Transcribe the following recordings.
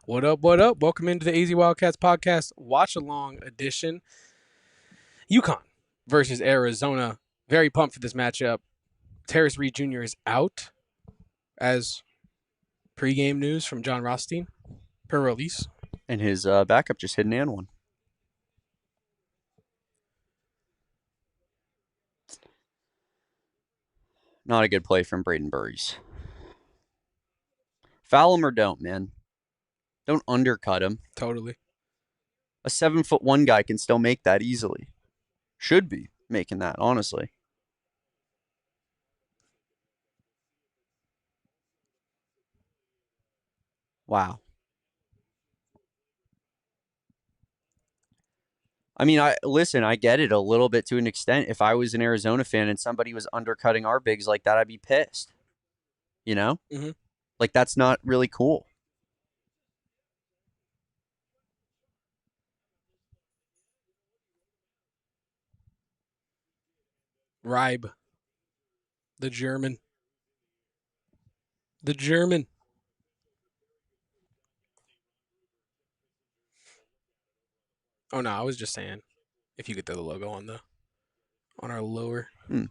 What up? What up? Welcome into the AZ Wildcats podcast, Watchalong edition. UConn versus Arizona. Very pumped for this matchup. Terrace Reed Jr. is out as pregame news from John Rothstein per release. And his backup just hit an and one. Not a good play from Braden Burries. Foul him or don't, man. Don't undercut him. Totally. A 7'1" guy can still make that easily. Should be making that, honestly. Wow. I mean, I get it a little bit to an extent. If I was an Arizona fan and somebody was undercutting our bigs like that, I'd be pissed. You know? Mm-hmm. Like, that's not really cool. Ribe. The German. The German. Oh no, I was just saying if you could throw the logo on our lower. It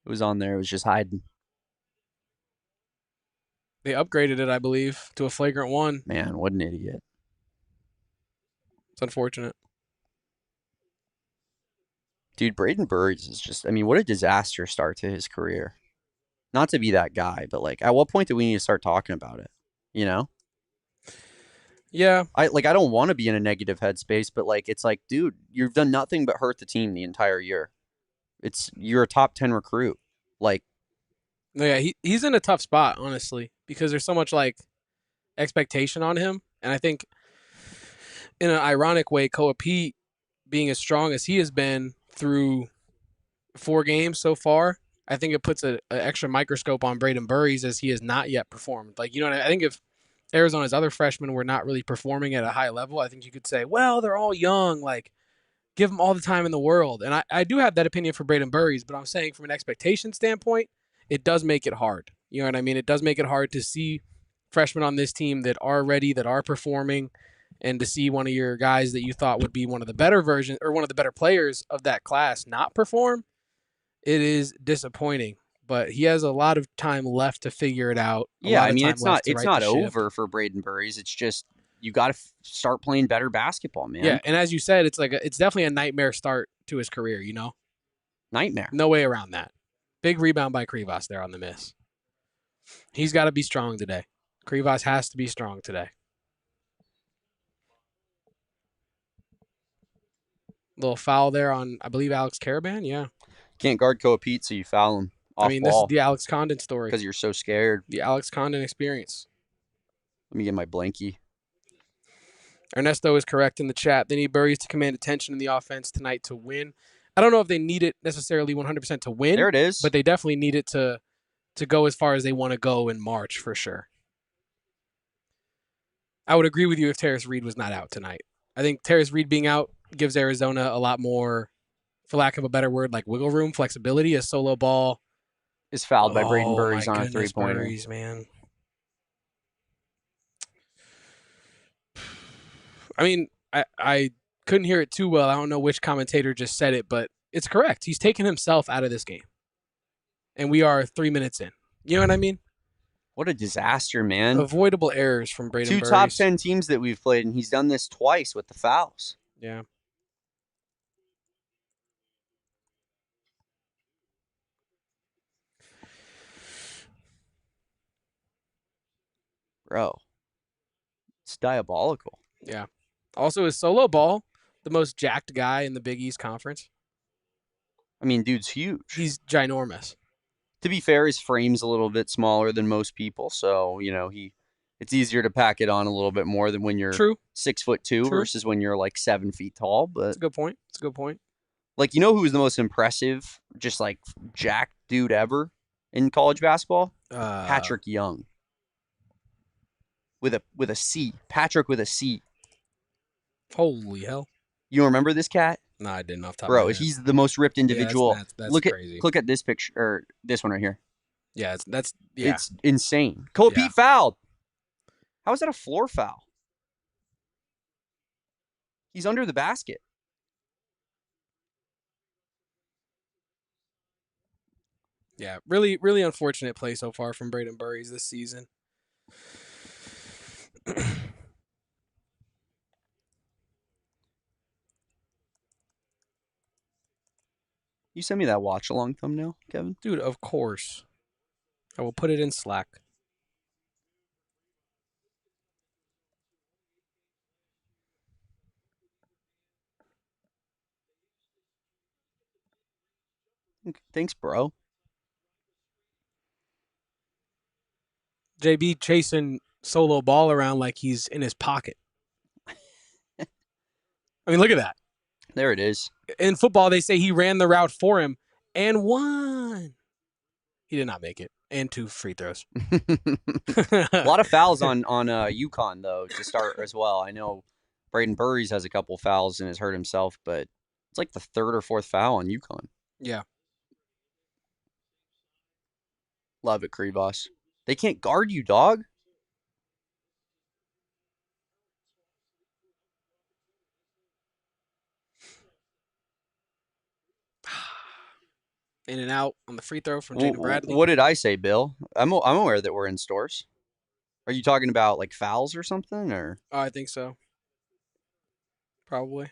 was on there. It was just hiding. They upgraded it, I believe, to a flagrant one. Man, what an idiot. It's unfortunate. Dude, Braden Burries is just, I mean, what a disaster start to his career. Not to be that guy, but like, at what point do we need to start talking about it? You know? Yeah. I don't want to be in a negative headspace, but like, it's like, dude, you've done nothing but hurt the team the entire year. You're a top 10 recruit. Like, No, yeah, he's in a tough spot, honestly, because there's so much like expectation on him. And I think in an ironic way, Koa Pete being as strong as he has been through 4 games so far, I think it puts an extra microscope on Braden Burries as he has not yet performed. Like, you know, I think if Arizona's other freshmen were not really performing at a high level, I think you could say, well, they're all young, like, give them all the time in the world. And I do have that opinion for Braden Burries, but I'm saying from an expectation standpoint, it does make it hard. You know what I mean? It does make it hard to see freshmen on this team that are ready, that are performing, and to see one of your guys that you thought would be one of the better versions or one of the better players of that class not perform. It is disappointing, but he has a lot of time left to figure it out. yeah, I mean, Time left to it's right the not ship. over for Braden Burries. It's just, you got to start playing better basketball, man. Yeah, and as you said, it's definitely a nightmare start to his career. You know, Nightmare. no way around that. Big rebound by Krivas there on the miss. He's got to be strong today. Krivas has to be strong today. Little foul there on, I believe, Alex Caravan. Yeah. Can't guard Koa Pete, so you foul him off I mean, this is ball the Alex Condon story. because you're so scared. The Alex Condon experience. Let me get my blankie. Ernesto is correct in the chat. They need Burries to command attention in the offense tonight to win. I don't know if they need it necessarily 100% to win. There it is. But they definitely need it to go as far as they want to go in March for sure. I would agree with you if Terrace Reed was not out tonight. I think Terrace Reed being out gives Arizona a lot more, for lack of a better word, like wiggle room, flexibility. A solo ball is fouled by Braden Burries on a three-pointer. Burries, man. I mean, I couldn't hear it too well. I don't know which commentator just said it, but it's correct. He's taken himself out of this game. And we are 3 minutes in. You know what I mean? What a disaster, man. Avoidable errors from Braden Burries. 2 top 10 teams that we've played, and he's done this twice with the fouls. Yeah. Bro, it's diabolical. Yeah. Also, his solo ball, the most jacked guy in the Big East Conference. I mean, dude's huge. He's ginormous. To be fair, his frame's a little bit smaller than most people, so, you know, it's easier to pack it on a little bit more than when you're 6'2" versus when you're like 7 feet tall. But that's a good point. It's a good point. Like, you know who was the most impressive, just like jacked dude ever in college basketball? Patrick Young. With a C. Patrick with a C. Holy hell. You remember this cat? No, I didn't off the top Bro, of my head. he's the most ripped individual. That's crazy. Look at this picture, or this one right here. Yeah, It's insane. Cole Pete fouled. How is that a floor foul? He's under the basket. Yeah, really, really unfortunate play so far from Braden Burries this season. You send me that watch-along thumbnail, Kevin? Dude, of course. I will put it in Slack. Thanks, bro. JB chasing solo ball around like he's in his pocket. I mean, look at that. There it is. In football, they say he ran the route for him and won. He did not make it. And 2 free throws. A lot of fouls on UConn, though, to start as well. I know Braden Burries has a couple fouls and has hurt himself, but it's like the 3rd or 4th foul on UConn. Yeah. Love it, Krivas. They can't guard you, dog. In and out on the free throw from Jaden Bradley. What did I say, Bill? I'm aware that we're in stores. Are you talking about like fouls or something, or? Oh, I think so. Probably.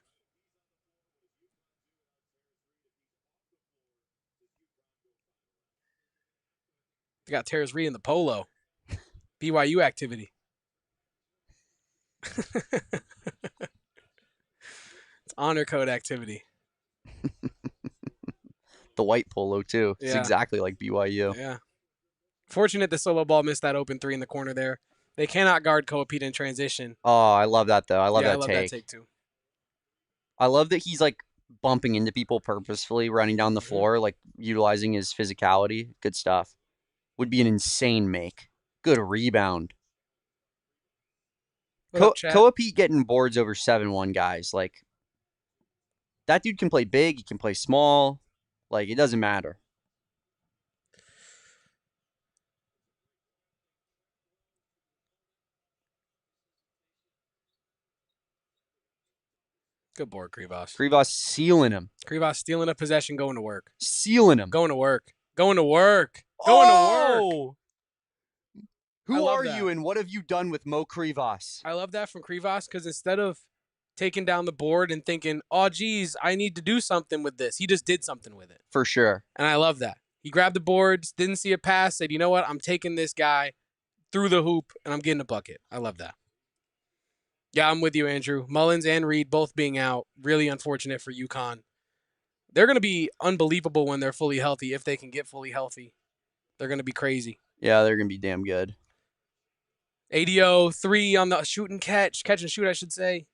They got Terrence Reed in the polo. BYU activity. It's honor code activity. The white polo, too. It's exactly like BYU. Yeah. Fortunate the solo ball missed that open 3 in the corner there. They cannot guard Koa Pete in transition. Oh, I love that, though. I love that take, too. I love that he's, like, bumping into people purposefully, running down the floor, like, utilizing his physicality. Good stuff. Would be an insane make. Good rebound. Koa Pete getting boards over 7-1 guys. Like, that dude can play big. He can play small. Like, it doesn't matter. Good board, Krivas. Krivas sealing him. Krivas stealing a possession, going to work. Sealing him. Going to work. Going to work. Going to work. Who are you and what have you done with Mo Krivas? I love that from Krivas because instead of taking down the board and thinking, oh, geez, I need to do something with this, he just did something with it. For sure. And I love that. He grabbed the boards, didn't see a pass, said, you know what, I'm taking this guy through the hoop, and I'm getting a bucket. I love that. Yeah, I'm with you, Andrew. Mullins and Reed both being out. Really unfortunate for UConn. They're going to be unbelievable when they're fully healthy, if they can get fully healthy. They're going to be crazy. Yeah, they're going to be damn good. ADO 3 on the shoot and catch. Catch and shoot, I should say.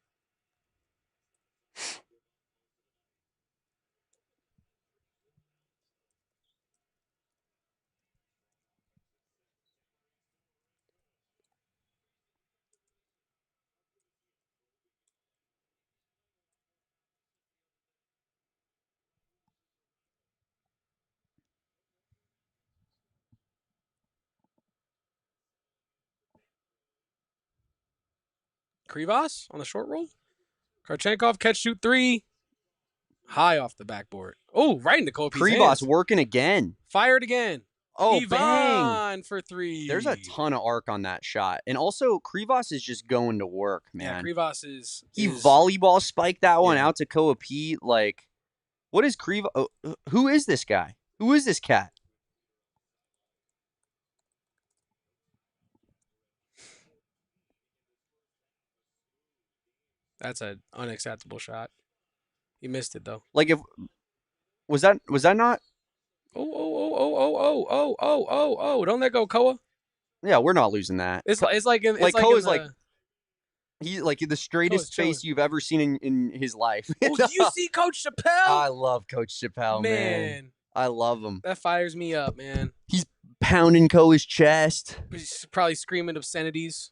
Krivas on the short roll. Karchenkov catch shoot 3. High off the backboard. Oh, right in the Kopi's hands. Krivas working again. Fired again. Oh, Ivan bang. For 3. There's a ton of arc on that shot. And also, Krivas is just going to work, man. Yeah, Krivas is... He volleyball spiked that one out to Koa Pete. Like, what is Krivas? Oh, who is this guy? Who is this cat? That's an unacceptable shot. He missed it, though. Like, if... Was that not... Oh! Don't let go, Koa. Yeah, we're not losing that. It's like Koa's like he's like the straightest face you've ever seen in his life. Oh, do you see Coach Chappelle? I love Coach Chappelle, man. I love him. That fires me up, man. He's pounding Koa's chest. He's probably screaming obscenities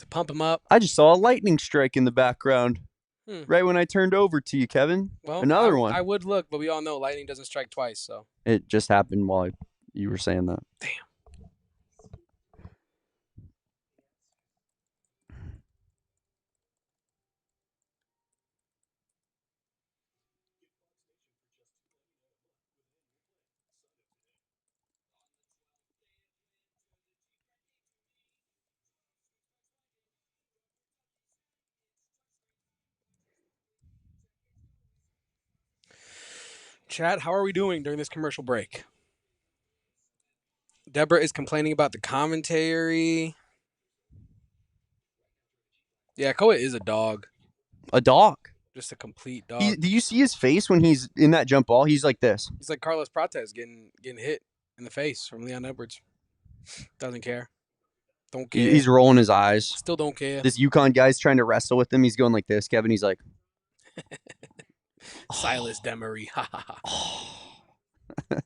to pump him up. I just saw a lightning strike in the background. Right when I turned over to you, Kevin. Well, another one. I would look, but we all know lightning doesn't strike twice, so. It just happened while you were saying that. Damn. Chat, how are we doing during this commercial break? Deborah is complaining about the commentary. Yeah, Koa is a dog. A dog. Just a complete dog. Do you see his face when he's in that jump ball? He's like this. He's like Carlos Prates getting hit in the face from Leon Edwards. Doesn't care. Don't care. He's rolling his eyes. Still don't care. This UConn guy's trying to wrestle with him. He's going like this, Kevin. He's like, Silas Demery. Ha ha ha.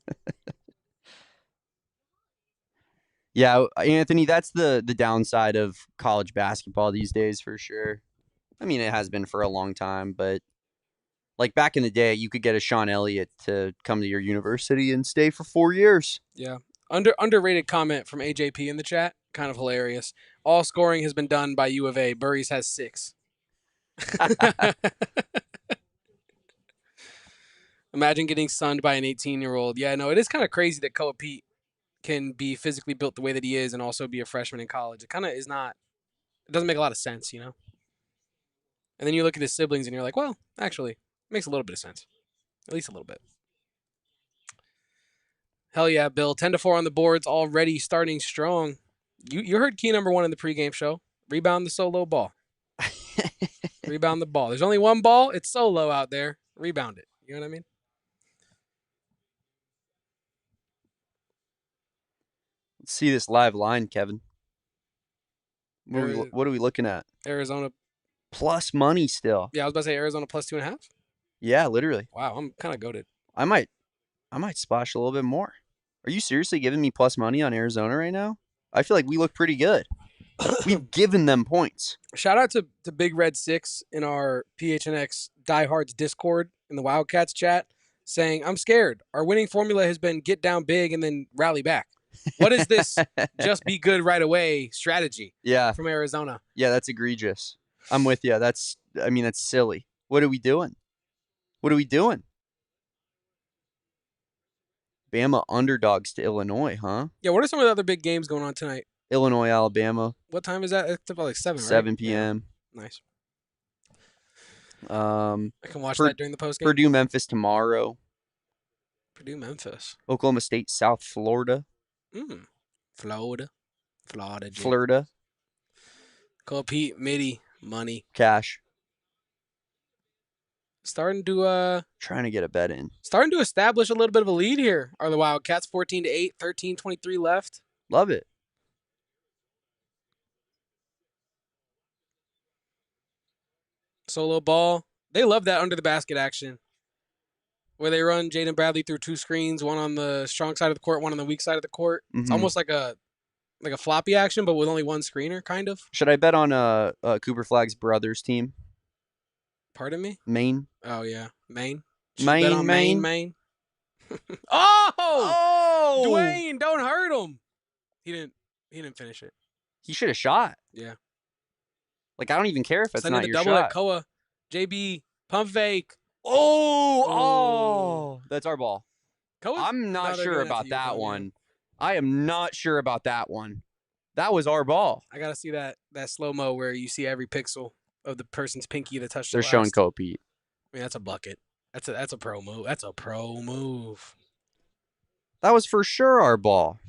Yeah, Anthony, that's the downside of college basketball these days for sure. I mean, it has been for a long time, but like back in the day, you could get a Sean Elliott to come to your university and stay for 4 years. Yeah. Underrated comment from AJP in the chat. Kind of hilarious. All scoring has been done by U of A. Burries has 6. Imagine getting sunned by an 18-year-old. Yeah, no, it is kind of crazy that Koa Pete can be physically built the way that he is and also be a freshman in college. It kind of is not. It doesn't make a lot of sense, you know? And then you look at his siblings and you're like, well, actually, it makes a little bit of sense. At least a little bit. Hell yeah, Bill. 10-4 on the boards, already starting strong. You heard key number 1 in the pregame show. Rebound the solo ball. Rebound the ball. There's only one ball. It's solo out there. Rebound it. You know what I mean? Let's see this live line, Kevin. What are we looking at? Arizona. Plus money still. Yeah, I was about to say Arizona plus 2.5. Yeah, literally. Wow, I'm kind of goated. I might splash a little bit more. Are you seriously giving me plus money on Arizona right now? I feel like we look pretty good. We've given them points. Shout out to Big Red 6 in our PHNX Diehards Discord in the Wildcats chat saying, I'm scared. Our winning formula has been get down big and then rally back. What is this just be good right away strategy from Arizona? Yeah, that's egregious. I'm with you. That's silly. What are we doing? Bama underdogs to Illinois, huh? Yeah, what are some of the other big games going on tonight? Illinois, Alabama. What time is that? It's about like 7, right? 7 p.m. Yeah. Nice. I can watch that during the postgame. Purdue, Memphis tomorrow. Purdue, Memphis. Oklahoma State, South Florida. Florida. Call Pete, Mitty, money. Cash. Starting to trying to get a bet in. Starting to establish a little bit of a lead here. Are the Wildcats 14-8, 13:23 left? Love it. Solo ball. They love that under the basket action. Where they run Jaden Bradley through 2 screens, one on the strong side of the court, one on the weak side of the court. Mm-hmm. It's almost like a floppy action, but with only one screener, kind of. Should I bet on Cooper Flagg's brother's team? Pardon me? Maine. Oh yeah, Maine. Maine. Oh! Dwayne, don't hurt him. He didn't finish it. He should have shot. Yeah. Like I don't even care if it's not your shot. Double at Koa. JB pump fake. Oh! That's our ball. Koa's I'm not sure about that one. I am not sure about that one. That was our ball. I gotta see that slow-mo where you see every pixel of the person's pinky that touched. They're showing Koa Pete. I mean, that's a bucket. That's a pro move. That's a pro move. That was for sure our ball.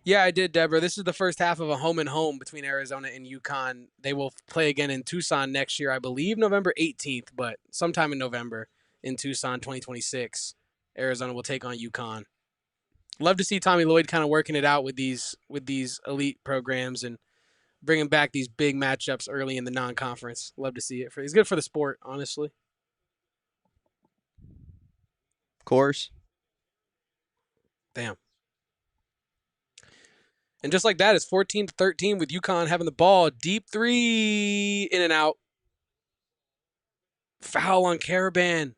Yeah, I did, Deborah. This is the first half of a home and home between Arizona and UConn. They will play again in Tucson next year, I believe November 18th, but sometime in November in Tucson 2026, Arizona will take on UConn. Love to see Tommy Lloyd kind of working it out with these elite programs and bringing back these big matchups early in the non-conference. Love to see it. He's good for the sport, honestly. Of course. Damn. And just like that, it's 14-13 with UConn having the ball. Deep 3, in and out. Foul on Caravan.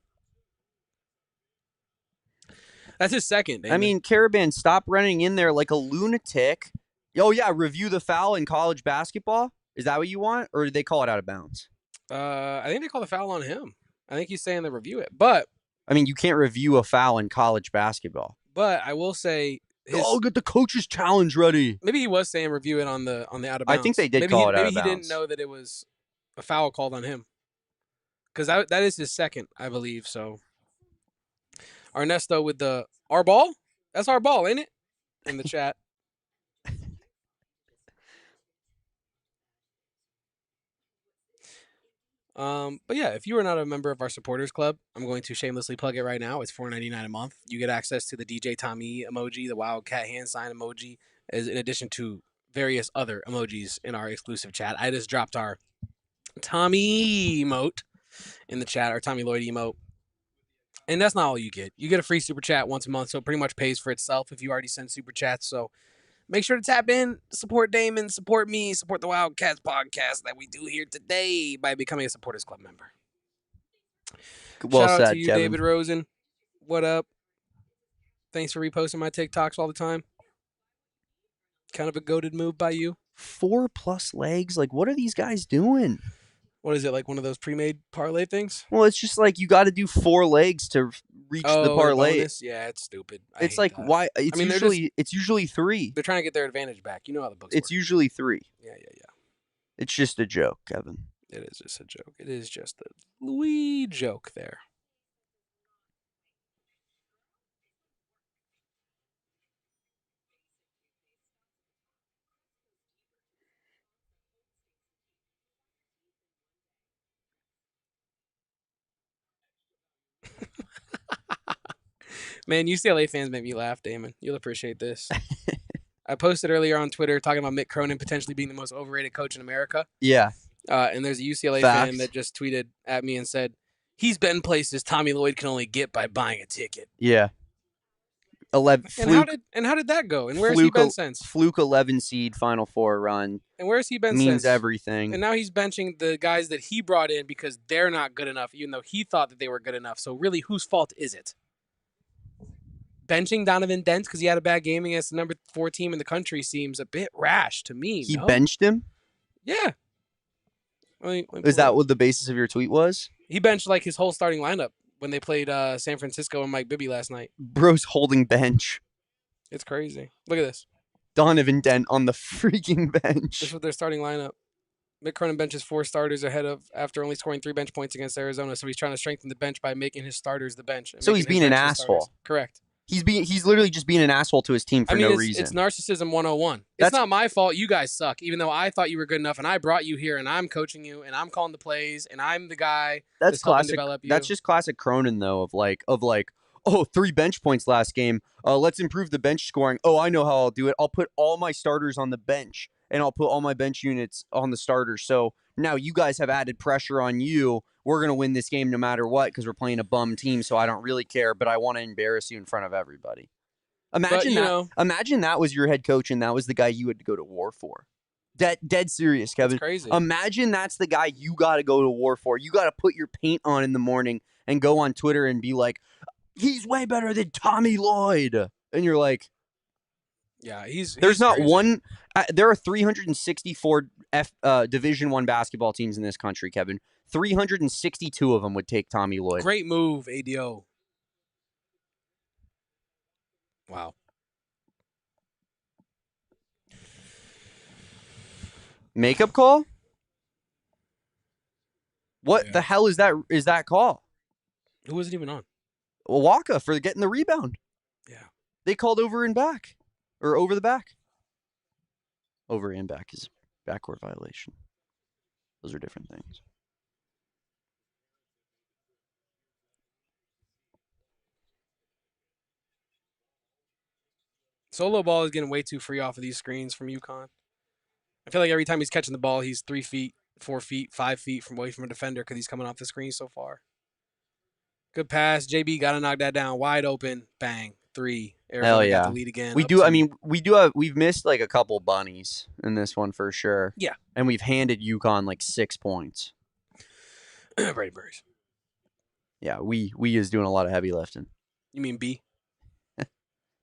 That's his second, Damon. I mean, Caravan, stop running in there like a lunatic. Oh, yeah, review the foul in college basketball? Is that what you want? Or did they call it out of bounds? I think they call the foul on him. I think he's saying they review it. But I mean, you can't review a foul in college basketball. But I will say get the coach's challenge ready. Maybe he was saying review it on the out of bounds. I think they did call it out of bounds. Maybe he didn't know that it was a foul called on him. Because that is his second, I believe. So Ernesto with our ball? That's our ball, ain't it? In the chat. But yeah, if you are not a member of our supporters club, I'm going to shamelessly plug it right now. It's $4.99 a month. You get access to the DJ Tommy emoji, the Wildcat hand sign emoji, as in addition to various other emojis in our exclusive chat. I just dropped our Tommy emote in the chat, our Tommy Lloyd emote. And that's not all you get. You get a free super chat once a month, so it pretty much pays for itself if you already send super chats. So make sure to tap in, support Damon, support me, support the Wildcats podcast that we do here today by becoming a Supporters Club member. Well Shout said, out to you, Kevin. David Rosen. What up? Thanks for reposting my TikToks all the time. Kind of a goated move by you. 4+ legs? Like, what are these guys doing? What is it, like one of those pre-made parlay things? Well, it's just like you got to do 4 legs to reach the parlay. Bonus? Yeah, it's stupid. It's like that. Why? It's usually 3. They're trying to get their advantage back. You know how the books It's work. Usually 3. Yeah. It's just a joke, Kevin. It is just a joke. It is just a wee joke there. Man, UCLA fans make me laugh, Damon. You'll appreciate this. I posted earlier on Twitter talking about Mick Cronin potentially being the most overrated coach in America. Yeah. And there's a UCLA fan that just tweeted at me and said, he's been places Tommy Lloyd can only get by buying a ticket. Yeah. 11. And how did that go? And where's he been since? Fluke 11 seed Final Four run. And where's he been means since? Everything. And now he's benching the guys that he brought in because they're not good enough, even though he thought that they were good enough. So really, whose fault is it? Benching Donovan Dent because he had a bad game against the number 4 team in the country seems a bit rash to me. He benched him? Yeah. Is that what the basis of your tweet was? He benched like his whole starting lineup when they played San Francisco and Mike Bibby last night. Bro's holding bench. It's crazy. Look at this. Donovan Dent on the freaking bench. This is their starting lineup. Mick Cronin benches 4 starters after only scoring 3 bench points against Arizona. So he's trying to strengthen the bench by making his starters the bench. So he's being an asshole. Correct. He's literally just being an asshole to his team for no reason. It's narcissism 101. It's not my fault you guys suck, even though I thought you were good enough and I brought you here and I'm coaching you and I'm calling the plays and I'm the guy that's classic. Develop you. That's just classic Cronin though, of like, oh, 3 bench points last game. Let's improve the bench scoring. Oh, I know how I'll do it. I'll put all my starters on the bench and I'll put all my bench units on the starters. So now you guys have added pressure on you. We're going to win this game no matter what because we're playing a bum team, so I don't really care, but I want to embarrass you in front of everybody. Imagine that was your head coach and that was the guy you had to go to war for. Dead serious, Kevin. That's crazy. Imagine that's the guy you got to go to war for. You got to put your paint on in the morning and go on Twitter and be like, he's way better than Tommy Lloyd. And you're like, yeah, there's not crazy. one. There are 364 Division I basketball teams in this country, Kevin. 362 of them would take Tommy Lloyd. Great move, ADO. Wow. Makeup call? What the hell is that call? Who was it even on? Waka for getting the rebound. Yeah. They called over and back. Or over the back. Over and back is backcourt violation. Those are different things. Solo ball is getting way too free off of these screens from UConn. I feel like every time he's catching the ball, he's 3 feet, 4 feet, 5 feet from away from a defender because he's coming off the screen so far. Good pass. JB got to knock that down. Wide open. Bang. 3. Arizona got the lead again. We've missed like a couple bunnies in this one for sure. Yeah. And we've handed UConn like 6 points. Brady Burries. Yeah, we is doing a lot of heavy lifting. You mean B?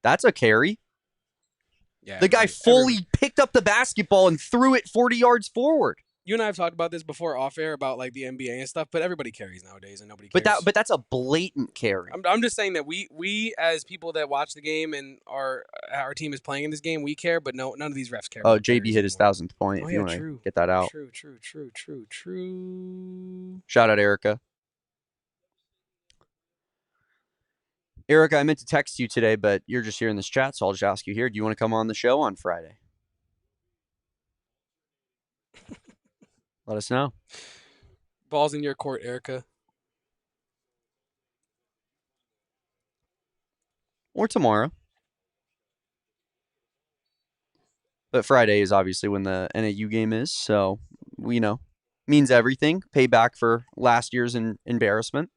That's a carry. Yeah. The guy fully picked up the basketball and threw it 40 yards forward. You and I have talked about this before off air about like the NBA and stuff, but everybody carries nowadays and nobody cares. But that's a blatant carry. I'm just saying that we as people that watch the game and our team is playing in this game, we care, but none of these refs care. Oh, JB hit his 1,000th point. Oh, if you want to get that out. True. Shout out Erica. Erica, I meant to text you today, but you're just here in this chat, so I'll just ask you here. Do you want to come on the show on Friday? Let us know. Ball's in your court, Erica. Or tomorrow. But Friday is obviously when the NAU game is, so we means everything. Payback for last year's embarrassment.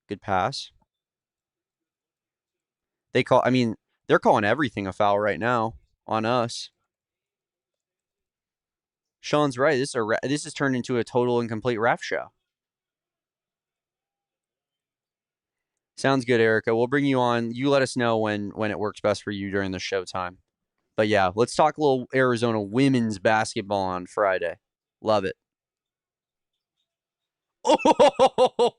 Good pass. They're calling everything a foul right now on us. Sean's right. This has turned into a total and complete ref show. Sounds good, Erica. We'll bring you on. You let us know when it works best for you during the showtime. But yeah, let's talk a little Arizona women's basketball on Friday. Love it. Oh,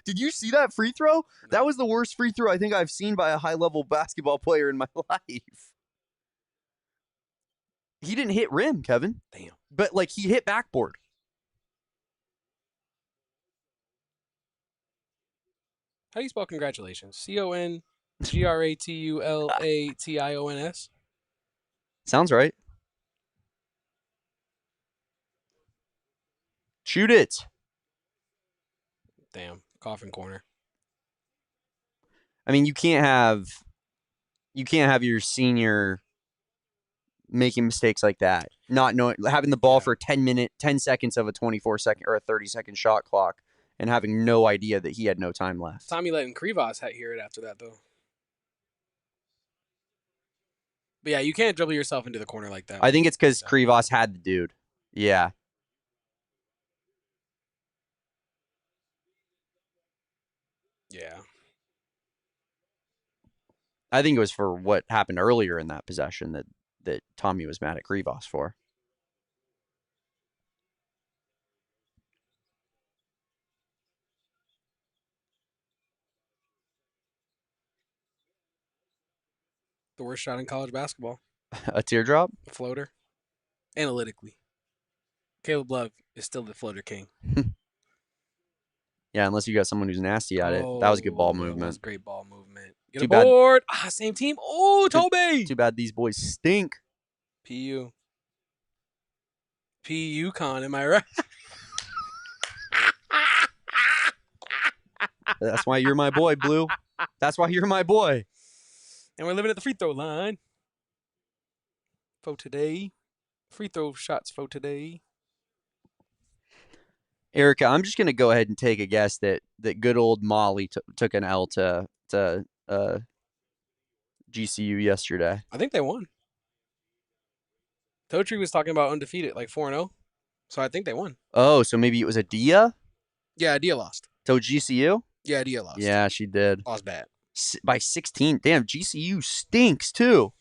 did you see that free throw? That was the worst free throw I think I've seen by a high-level basketball player in my life. He didn't hit rim, Kevin. Damn. But he hit backboard. How do you spell congratulations? CONGRATULATIONS? Sounds right. Shoot it. Damn. Coffin corner. I mean, you can't have your senior making mistakes like that. Not knowing, having the ball for 10 seconds of a 24-second or a 30-second shot clock and having no idea that he had no time left. Tommy letting Krivas hear it after that, though. But yeah, you can't dribble yourself into the corner like that. I think it's because Krivas had the dude. Yeah. Yeah. I think it was for what happened earlier in that possession that Tommy was mad at Krivas for. The worst shot in college basketball. A teardrop? A floater. Analytically. Caleb Love is still the floater king. Yeah, unless you got someone who's nasty at it. That was good ball movement. That was great ball movement. Get Too aboard. Same team. Oh, Toby. Too bad these boys stink. PU. UConn, am I right? That's why you're my boy, Blue. That's why you're my boy. And we're living at the free throw line. For today. Free throw shots for today. Erica, I'm just going to go ahead and take a guess that good old Molly took an L to GCU yesterday. I think they won. Totri was talking about undefeated, like 4-0. So I think they won. Oh, so maybe it was Adia? Yeah, Adia lost. So GCU? Yeah, Adia lost. Yeah, she did. Lost bad. By 16. Damn, GCU stinks too.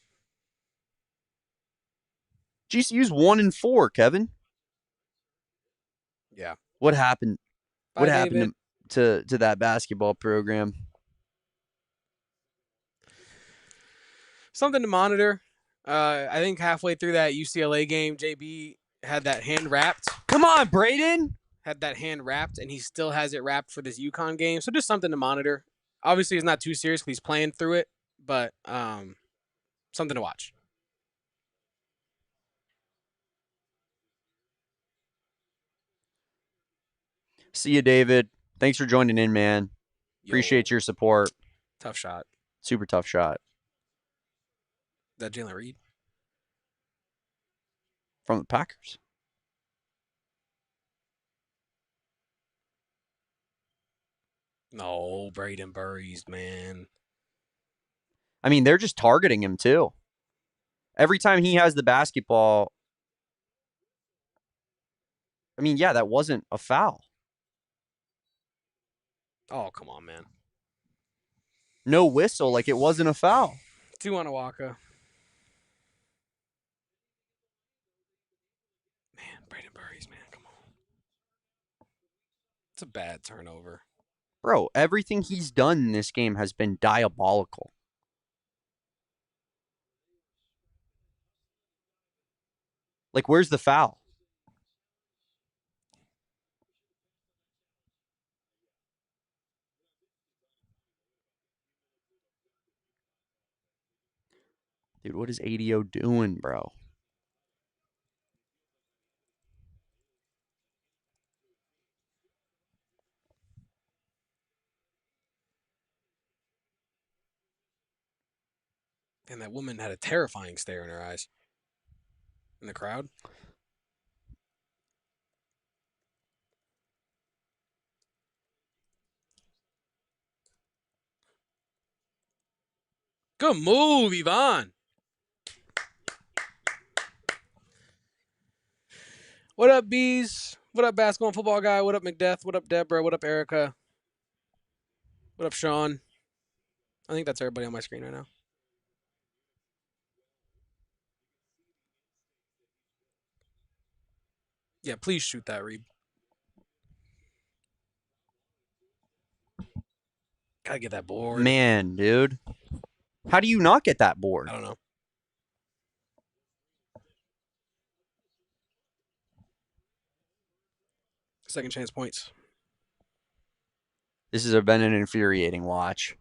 GCU's 1-4, Kevin. Yeah. What happened? What happened to that basketball program? Something to monitor. I think halfway through that UCLA game, JB had that hand wrapped. Come on, Braden. Had that hand wrapped, and he still has it wrapped for this UConn game. So just something to monitor. Obviously, it's not too serious because he's playing through it, but something to watch. See you, David. Thanks for joining in, man. Appreciate your support. Tough shot. Super tough shot. Is that Jalen Reed? From the Packers. No, Braden Burries, man. I mean, they're just targeting him, too. Every time he has the basketball, I mean, yeah, that wasn't a foul. Oh, come on, man. No whistle, like it wasn't a foul. 2 on Awaka. Man, Braden Burries, man, come on. It's a bad turnover. Bro, everything he's done in this game has been diabolical. Like, where's the foul? Dude, what is ADO doing, bro? And that woman had a terrifying stare in her eyes. In the crowd. Good move, Yvonne. What up, Bees? What up, basketball and football guy? What up, McDeath? What up, Deborah? What up, Erica? What up, Sean? I think that's everybody on my screen right now. Yeah, please shoot that, Reeb. Gotta get that board. Man, dude. How do you not get that I board? don't know. Second chance points. This has been an infuriating watch.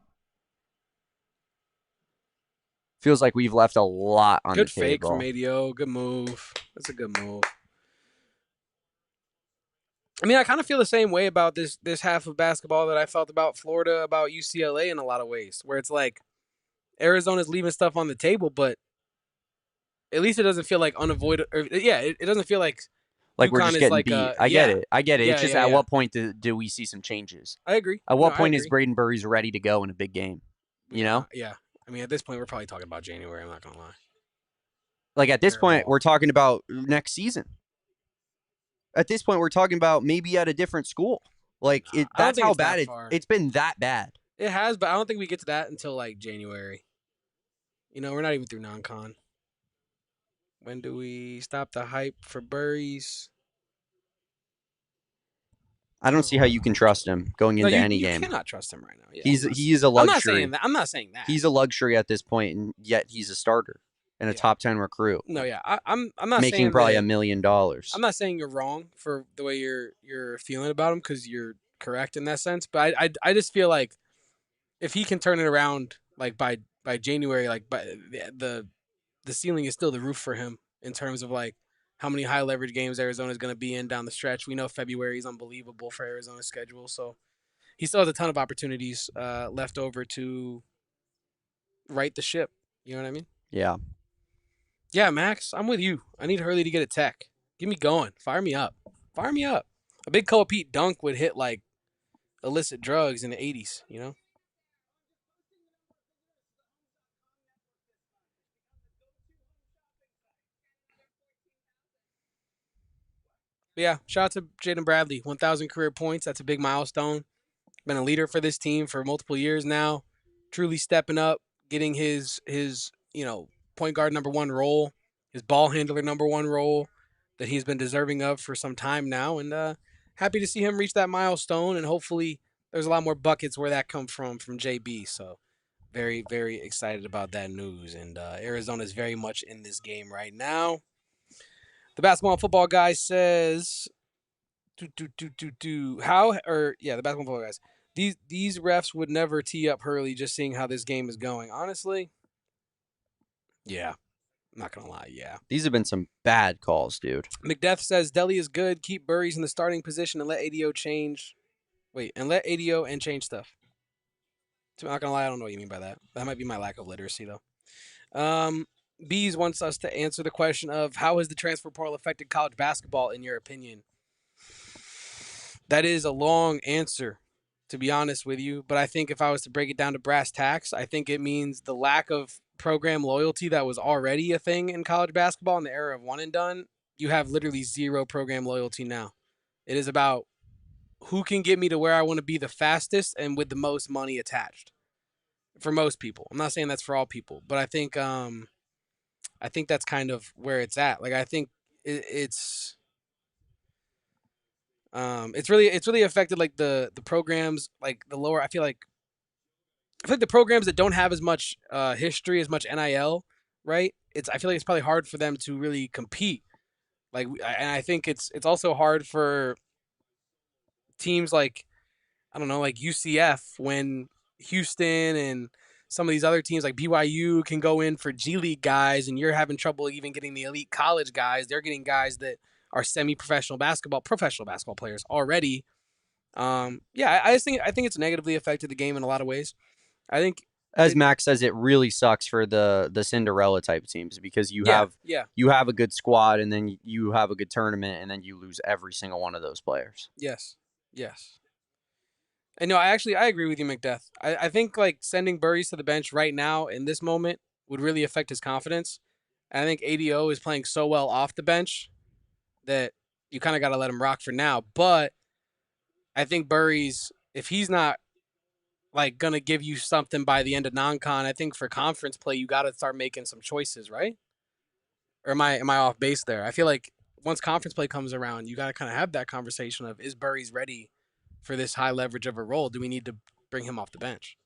Feels like we've left a lot on Good the fake table. from ADO. Good move. That's a good move. I mean, I kind of feel the same way about this half of basketball that I felt about Florida, about UCLA in a lot of ways, where it's like Arizona's leaving stuff on the table, but at least it doesn't feel like unavoidable. Yeah, it doesn't feel like Like we're UConn just is getting like beat. I get it. It's yeah, just yeah, at yeah. what point do we see some changes? I agree. At No, what I point is agree. Braden Burries ready to go in a big game? You know? Yeah. I mean, at this point, we're probably talking about January. I'm not gonna lie. Like at this Very point, well. we're talking about next season. At this point, we're talking about maybe at a different school. Like I don't that's think how it's that bad far. it's been that bad. It has, but I don't think we get to that until like January. You know, we're not even through non-con. When do we stop the hype for Burries? I don't see how you can trust him going No, into any you game. cannot trust him right now. Yeah, He is a I'm not saying luxury. that. I'm not saying that. He's a luxury at this point, and yet he's a starter and a Yeah. top 10 recruit, No, yeah, I'm not making saying probably that. $1 million. I'm not saying you're wrong for the way you're feeling about him because you're correct in that sense. But I just feel like if he can turn it around like by January, like by the ceiling is still the roof for him in terms of like how many high leverage games Arizona is going to be in down the stretch. We know February is unbelievable for Arizona's schedule, so he still has a ton of opportunities left over to right the ship. You know what I mean? Yeah. Yeah, Max, I'm with you. I need Hurley to get a tech. Get me going. Fire me up. Fire me up. A big Koa Pete dunk would hit like illicit drugs in the 80s, you know? But yeah, shout out to Jaden Bradley. 1,000 career points. That's a big milestone. Been a leader for this team for multiple years now. Truly stepping up, getting his point guard number one role, his ball handler number one role that he's been deserving of for some time now, and happy to see him reach that milestone. And hopefully, there's a lot more buckets where that come from JB. So very very excited about that news. And Arizona is very much in this game right now. The basketball and football guy says how or yeah, the basketball guys. These refs would never tee up Hurley just seeing how this game is going. Honestly, yeah, I'm not gonna lie, yeah. These have been some bad calls, dude. McDeath says Deli is good. Keep Burries in the starting position and let ADO change. Wait, and let ADO and change stuff. I'm not gonna lie, I don't know what you mean by that. That might be my lack of literacy though. Bees wants us to answer the question of how has the transfer portal affected college basketball in your opinion? That is a long answer, to be honest with you. But I think if I was to break it down to brass tacks, I think it means the lack of program loyalty that was already a thing in college basketball in the era of one and done. You have literally zero program loyalty now. It is about who can get me to where I want to be the fastest and with the most money attached. For most people, I'm not saying that's for all people, but I think that's kind of where it's at. Like I think it's it's really affected like the programs like the lower. I feel like the programs that don't have as much history, as much NIL, right? I feel like it's probably hard for them to really compete. And I think it's also hard for teams like I don't know, like UCF when Houston and some of these other teams like BYU can go in for G League guys, and you're having trouble even getting the elite college guys. They're getting guys that are professional basketball players already. Yeah, I think it's negatively affected the game in a lot of ways. I think As it, Max says, it really sucks for the Cinderella type teams because yeah, yeah, you have a good squad and then you have a good tournament and then you lose every single one of those players. yes, yes. And no, I agree with you, McDeath. I think like sending Burries to the bench right now in this moment would really affect his confidence. And I think ADO is playing so well off the bench that you kind of got to let him rock for now. But I think Burries, if he's not like gonna give you something by the end of non-con, I think for conference play you got to start making some choices, right? Or am I off base there? I feel like once conference play comes around, you got to kind of have that conversation of is Burries ready for this high leverage of a role? Do we need to bring him off the bench?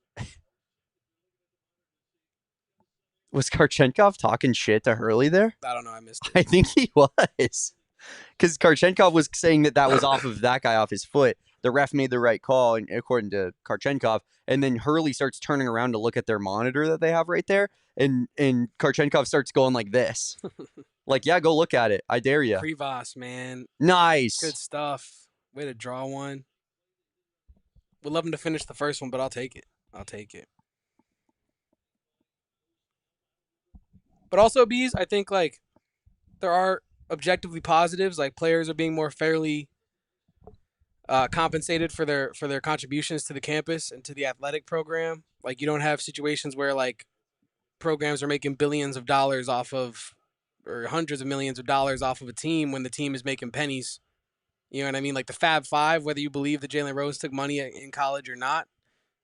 Was Karchenkov talking shit to Hurley there? I don't know. I missed it. I think he was. Because Karchenkov was saying that was off of that guy off his foot. The ref made the right call, and according to Karchenkov. And then Hurley starts turning around to look at their monitor that they have right there, and Karchenkov starts going like this, like, "Yeah, go look at it. I dare you." Krivas, man, good Nice. stuff. Way to draw one. Would love him to finish the first one, but I'll take it. I'll take it. But also, bees. I think like there are objectively positives. Like players are being more fairly compensated for their contributions to the campus and to the athletic program. Like you don't have situations where like programs are making billions of dollars off of or hundreds of millions of dollars off of a team when the team is making pennies. You know what I mean? Like the Fab Five, whether you believe that Jalen Rose took money in college or not,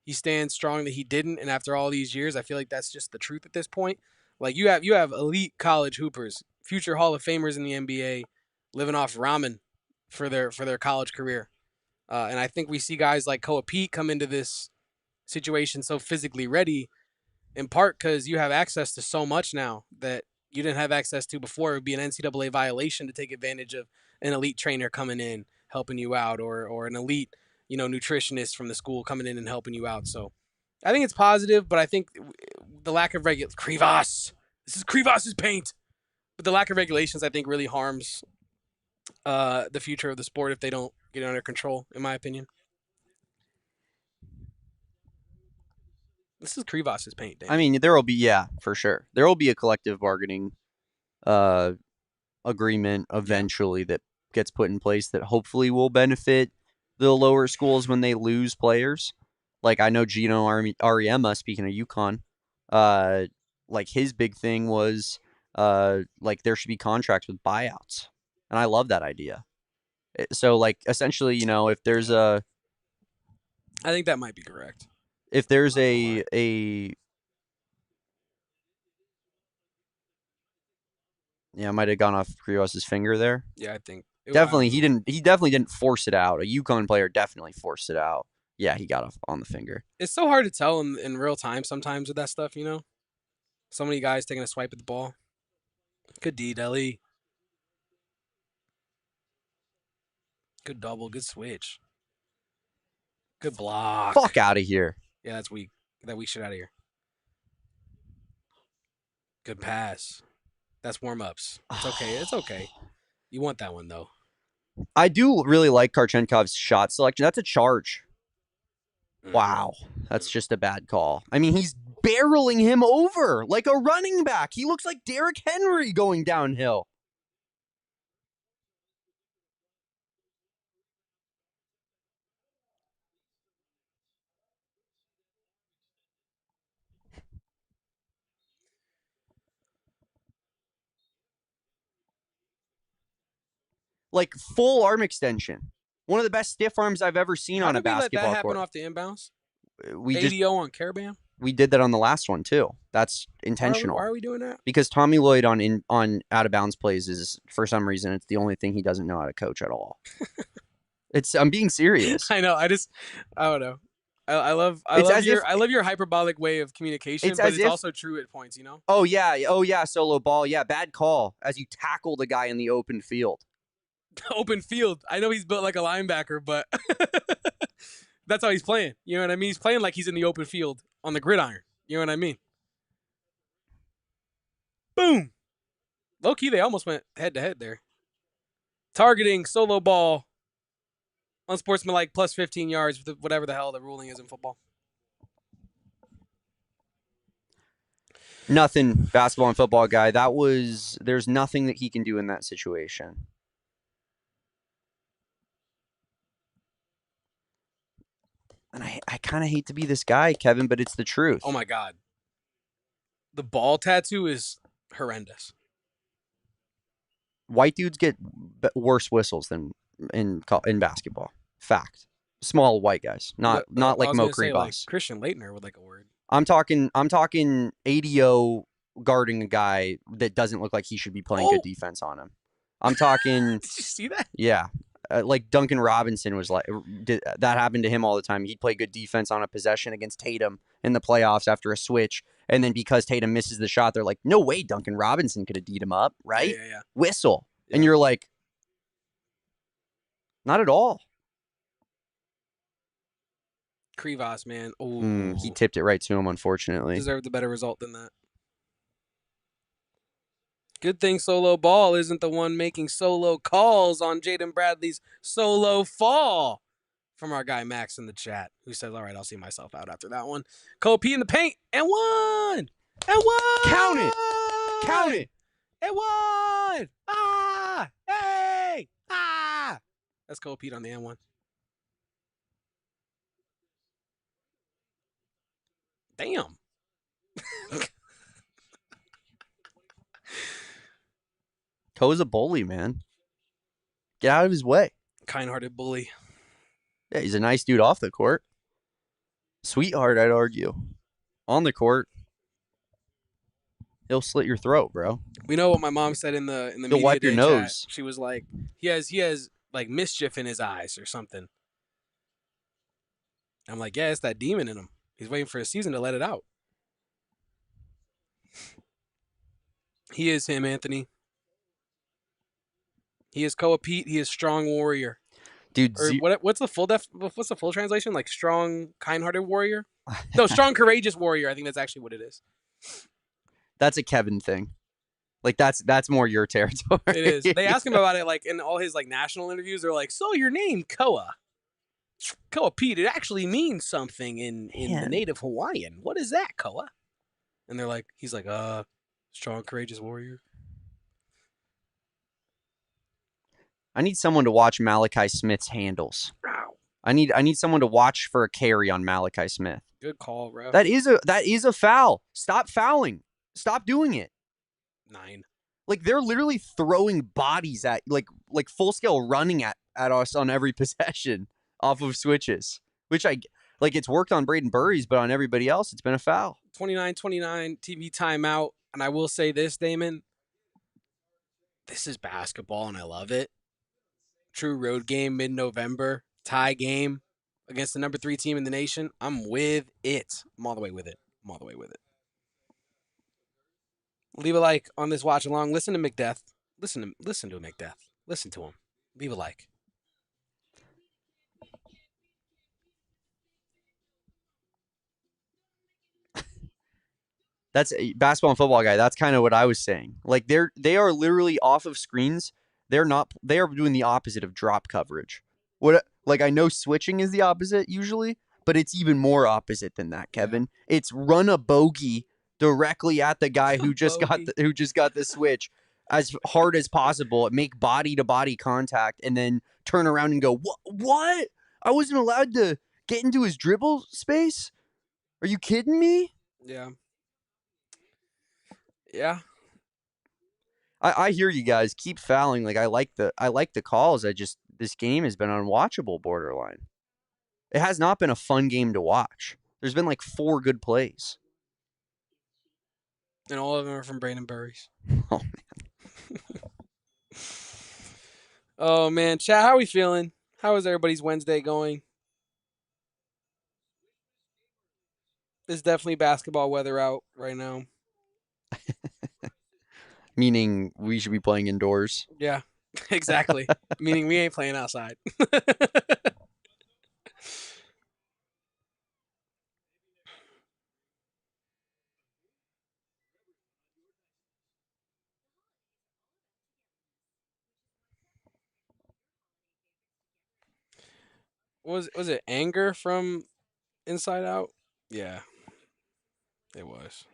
he stands strong that he didn't. And after all these years, I feel like that's just the truth at this point. Like you have elite college hoopers, future Hall of Famers in the NBA, living off ramen for their college career. And I think we see guys like Koa Pete come into this situation so physically ready, in part because you have access to so much now that you didn't have access to before. It would be an NCAA violation to take advantage of an elite trainer coming in helping you out, or an elite nutritionist from the school coming in and helping you out. So I think it's positive, but I think the lack of Krivas. This is Krivas's paint. But the lack of regulations, I think, really harms the future of the sport if they don't get it under control. In my opinion, this is Krivas's paint, I Danny. mean, there will be, yeah, for sure. There will be a collective bargaining uh, agreement Yeah, eventually that gets put in place that hopefully will benefit the lower schools when they lose players. Like I know Gino Ariema, speaking of UConn, uh, like his big thing was like there should be contracts with buyouts, and I love that idea. So like essentially, if there's a I think that might be correct. if there's Not gonna lie. a yeah, I might have gone off Krios's finger there. Yeah, I think. I Definitely, don't know. he definitely didn't force it out. A UConn player definitely forced it out. Yeah, he got off on the finger. It's so hard to tell in real time sometimes with that stuff. So many guys taking a swipe at the ball. Good D, Deli. Good double. Good switch. Good block. Fuck out of here. Yeah, that's weak. Get that weak shit out of here. Good pass. That's warm ups. It's okay. It's okay. You want that one though. I do really like Karchenkov's shot selection. That's a charge. Mm-hmm. Wow. That's just a bad call. I mean, he's barreling him over like a running back. He looks like Derrick Henry going downhill. Like full arm extension. One of the best stiff arms I've ever seen How on a did we let that basketball happen court. off the inbounds? We just ADO on Carabam? we did that on the last one too. That's intentional. Why are we doing that? Because Tommy Lloyd on out of bounds plays is, for some reason, it's the only thing he doesn't know how to coach at all. I'm being serious. I know. I don't know. I love your hyperbolic way of communication, but it's also true at points, you know? Oh yeah, solo ball. Yeah, bad call as you tackle the guy in the open field. Open field. I know he's built like a linebacker, but that's how he's playing. You know what I mean? He's playing like he's in the open field on the gridiron. You know what I mean? Boom. Low key, they almost went head to head there. Targeting, solo ball, unsportsmanlike plus 15 yards, whatever the hell the ruling is in football. Nothing, basketball and football guy. There's nothing that he can do in that situation. And I kind of hate to be this guy, Kevin, but it's the truth. Oh my God. The ball tattoo is horrendous. White dudes get worse whistles than in basketball. Fact. Small white guys, not like Mo Creebos. Like Christian Leitner would like a word. I'm talking ADO guarding a guy that doesn't look like he should be playing good defense on him. I'm talking. Did you see that? Yeah. Like Duncan Robinson was like, that happened to him all the time. He'd play good defense on a possession against Tatum in the playoffs after a switch. And then because Tatum misses the shot, they're like, no way Duncan Robinson could have D'd him up, right? Yeah. Whistle. Yeah. And you're like, not at all. Krivas, man. Oh, he tipped it right to him, unfortunately. Deserved a better result than that. Good thing solo ball isn't the one making solo calls on Jaden Bradley's solo fall. From our guy Max in the chat, who says, all right, I'll see myself out after that one. Cole P in the paint, and one! And one! Count it! Count it! And one! Ah! Hey! Ah! That's Cole Pete on the N1. Damn. Cole's a bully, man. Get out of his way. Kind-hearted bully. Yeah, he's a nice dude off the court. Sweetheart, I'd argue. On the court, he'll slit your throat, bro. We know what my mom said in the he'll media wipe your nose. Chat. She was like, he has like mischief in his eyes or something. I'm like, yeah, it's that demon in him. He's waiting for a season to let it out. He is him, Anthony. He is Koa Pete. He is strong warrior. Dude, what's the full translation? Like strong, kind-hearted warrior? No, strong, courageous warrior. I think that's actually what it is. That's a Kevin thing. Like that's more your territory. It is. They ask him about it like in all his like national interviews. They're like, "So your name Koa Pete? It actually means something in the native Hawaiian. What is that, Koa?" And they're like, he's like, strong, courageous warrior. I need someone to watch Malachi Smith's handles. Wow. I need someone to watch for a carry on Malachi Smith. Good call, bro. That is a foul. Stop fouling. Stop doing it. 9. Like they're literally throwing bodies at like full scale running at us on every possession off of switches. Which it's worked on Braden Burries, but on everybody else it's been a foul. 29-29 TV timeout. And I will say this, Damon. This is basketball and I love it. True road game mid-November, tie game against the number 3 team in the nation. I'm with it. I'm all the way with it. Leave a like on this watch along. Listen to McDeath. Listen to McDeath. Listen to him. Leave a like. That's a basketball and football guy. That's kind of what I was saying. Like they are literally off of screens. They are doing the opposite of drop coverage. I know switching is the opposite usually, but it's even more opposite than that, Kevin. Yeah. It's run a bogey directly at the guy who just got the switch as hard as possible, make body to body contact, and then turn around and go, What? I wasn't allowed to get into his dribble space? Are you kidding me? Yeah. Yeah. I hear you guys keep fouling. Like I like the calls. this game has been unwatchable borderline. It has not been a fun game to watch. There's been like 4 good plays. And all of them are from Brandon Burries. Oh, Oh, man. Chat, how are we feeling? How is everybody's Wednesday going? There's definitely basketball weather out right now. meaning we should be playing indoors. Yeah, exactly. Meaning we ain't playing outside. Was it anger from Inside Out? Yeah, it was.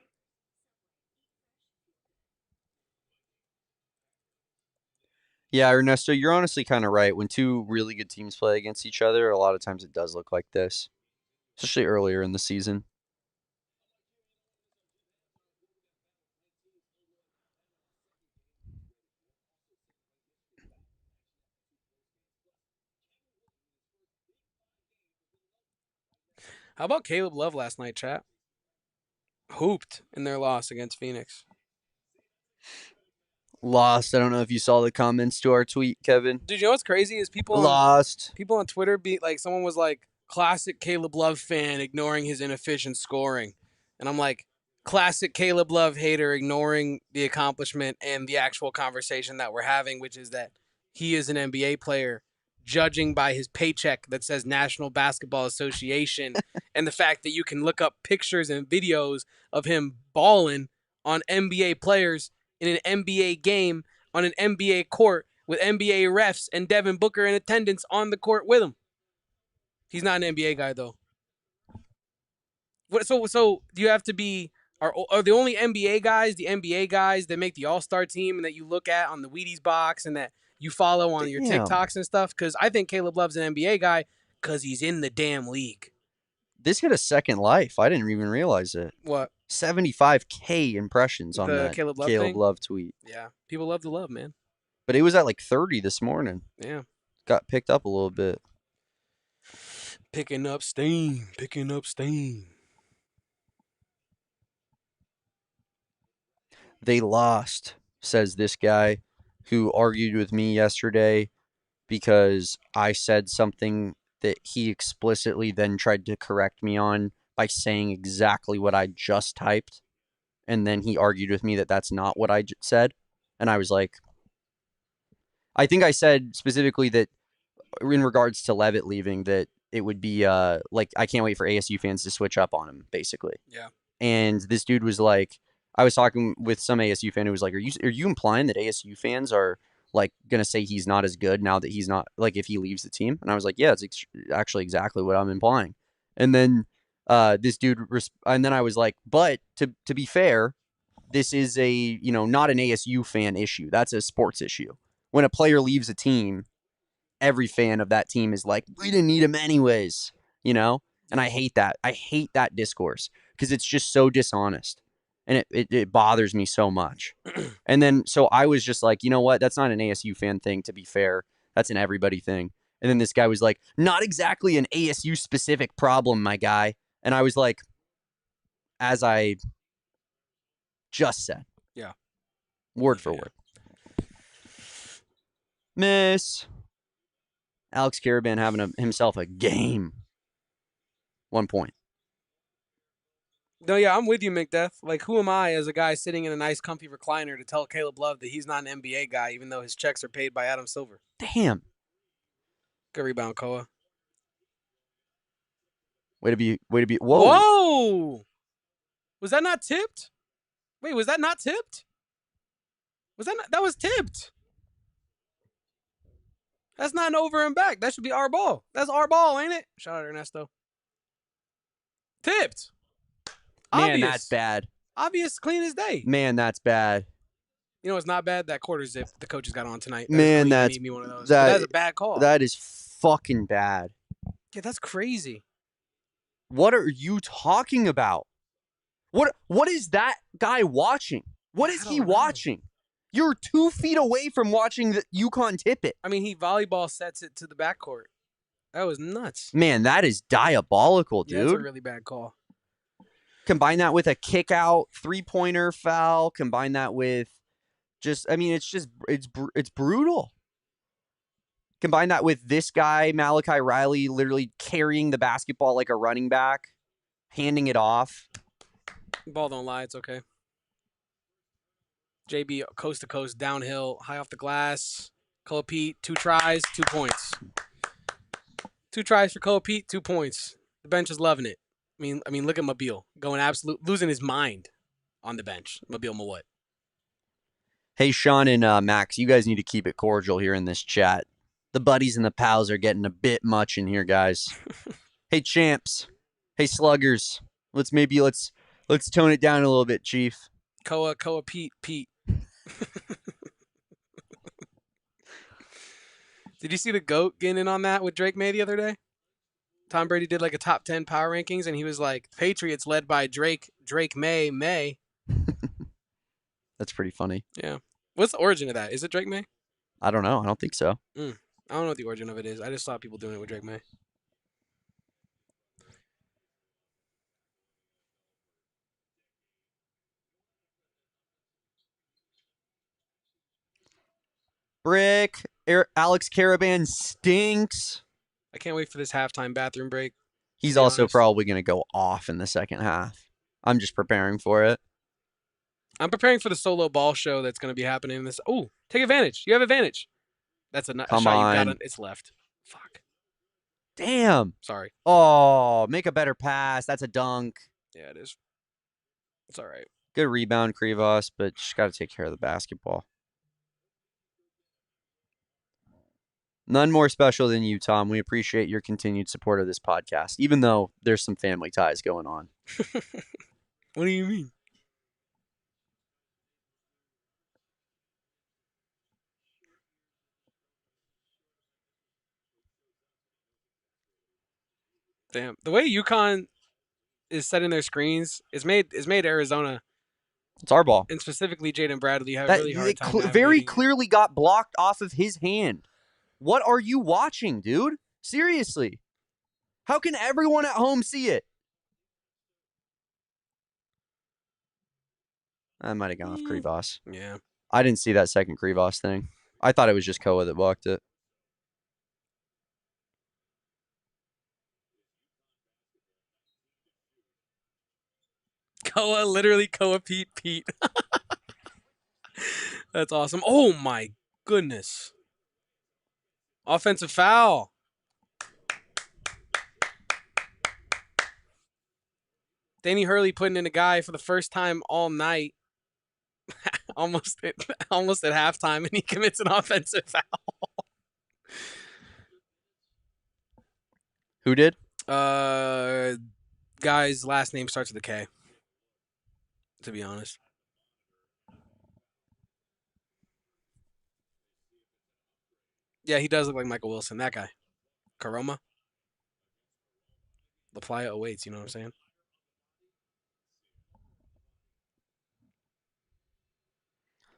Yeah, Ernesto, you're honestly kind of right. When 2 really good teams play against each other, a lot of times it does look like this, especially earlier in the season. How about Caleb Love last night, chat? Hooped in their loss against Phoenix. Lost. I don't know if you saw the comments to our tweet, Kevin. Dude, you know what's crazy is Lost. people on Twitter be like, someone was like, classic Caleb Love fan ignoring his inefficient scoring. And I'm like, classic Caleb Love hater ignoring the accomplishment and the actual conversation that we're having, which is that he is an NBA player, judging by his paycheck that says National Basketball Association, and the fact that you can look up pictures and videos of him balling on NBA players in an NBA game on an NBA court with NBA refs and Devin Booker in attendance on the court with him. He's not an NBA guy though. So do you have to be are the only NBA guys the NBA guys that make the All-Star team and that you look at on the Wheaties box and that you follow on your Damn. TikToks and stuff? Because I think Caleb Love's an NBA guy because he's in the damn league. This hit a second life. I didn't even realize it. What? 75K impressions on The that Caleb Love Caleb thing? Love tweet. Yeah. People love the love, man. But it was at like 30 this morning. Yeah. Got picked up a little bit. Picking up steam. Picking up steam. They lost, says this guy who argued with me yesterday because I said something that he explicitly then tried to correct me on by saying exactly what I just typed. And then he argued with me that that's not what I said. And I was like, I think I said specifically that in regards to Levitt leaving, that it would be like, I can't wait for ASU fans to switch up on him, basically. Yeah. And this dude was like, I was talking with some ASU fan who was like, are you implying that ASU fans are like going to say he's not as good now that he's not, like, if he leaves the team? And I was like, yeah, it's actually exactly what I'm implying. And then this dude, and then I was like, but to be fair, this is a, not an ASU fan issue. That's a sports issue. When a player leaves a team, every fan of that team is like, we didn't need him anyways, And I hate that. I hate that discourse because it's just so dishonest. And it bothers me so much. And then, so I was just like, you know what? That's not an ASU fan thing, to be fair. That's an everybody thing. And then this guy was like, not exactly an ASU specific problem, my guy. And I was like, as I just said. Yeah. Word for word. Miss Alex Caravan having himself a game. 1 point. No, yeah, I'm with you, McDeath. Like, who am I as a guy sitting in a nice, comfy recliner to tell Caleb Love that he's not an NBA guy, even though his checks are paid by Adam Silver? Damn. Good rebound, Koa. Way to be. Whoa. Whoa! Was that not tipped? Wait, was that not tipped? That was tipped. That's not an over and back. That should be our ball. That's our ball, ain't it? Shout out Ernesto. Tipped. Man, Obvious. that's bad. Obvious, clean as day. Man, that's bad. You know, it's not bad. That quarter zip the coaches got on tonight. Man, that's me one of those. That's a bad call. That is fucking bad. Yeah, that's crazy. What are you talking about? What is that guy watching? What is he watching? You're 2 feet away from watching the UConn tip it. I mean, he volleyball sets it to the backcourt. That was nuts. Man, that is diabolical, Yeah, that's a dude. really bad call. Combine that with a kick out 3-pointer foul. Combine that with it's brutal. Combine that with this guy, Malachi Riley, literally carrying the basketball like a running back, handing it off. Ball don't lie. It's okay. JB coast to coast, downhill, high off the glass. Koa Pete, 2 tries, 2 points. 2 tries for Koa Pete, 2 points. The bench is loving it. I mean, look at Mobile going losing his mind on the bench. Mobile Mawut. Hey, Sean and Max, you guys need to keep it cordial here in this chat. The buddies and the pals are getting a bit much in here, guys. Hey, champs. Hey, sluggers. Let's tone it down a little bit, Chief. Koa Pete. Did you see the GOAT getting in on that with Drake May the other day? Tom Brady did like a top 10 power rankings, and he was like, Patriots led by Drake May. That's pretty funny. Yeah. What's the origin of that? Is it Drake May? I don't know. I don't think so. I don't know what the origin of it is. I just saw people doing it with Drake May. Brick. Alex Caravan stinks. I can't wait for this halftime bathroom break. He's also probably going to go off in the second half. I'm just preparing for it. I'm preparing for the solo ball show that's going to be happening in this. Oh, take advantage. You have advantage. That's a shot you got. It's left. Fuck. Damn. Sorry. Oh, make a better pass. That's a dunk. Yeah, it is. It's all right. Good rebound, Krivos, but just got to take care of the basketball. None more special than you, Tom. We appreciate your continued support of this podcast, even though there's some family ties going on. What do you mean? Damn. The way UConn is setting their screens is made Arizona. It's our ball. And specifically Jaden Bradley have a really hard time. Very clearly got blocked off of his hand. What are you watching, dude? Seriously. How can everyone at home see it? I might have gone off Krivos. Yeah. I didn't see that second Krivos thing. I thought it was just Koa that blocked it. Literally Koa Pete. That's awesome. Oh my goodness. Offensive foul. Danny Hurley putting in a guy for the first time all night. almost at halftime, and he commits an offensive foul. Who did? Guy's last name starts with a K. To be honest. Yeah, he does look like Michael Wilson. That guy. Karoma. La Playa awaits, you know what I'm saying?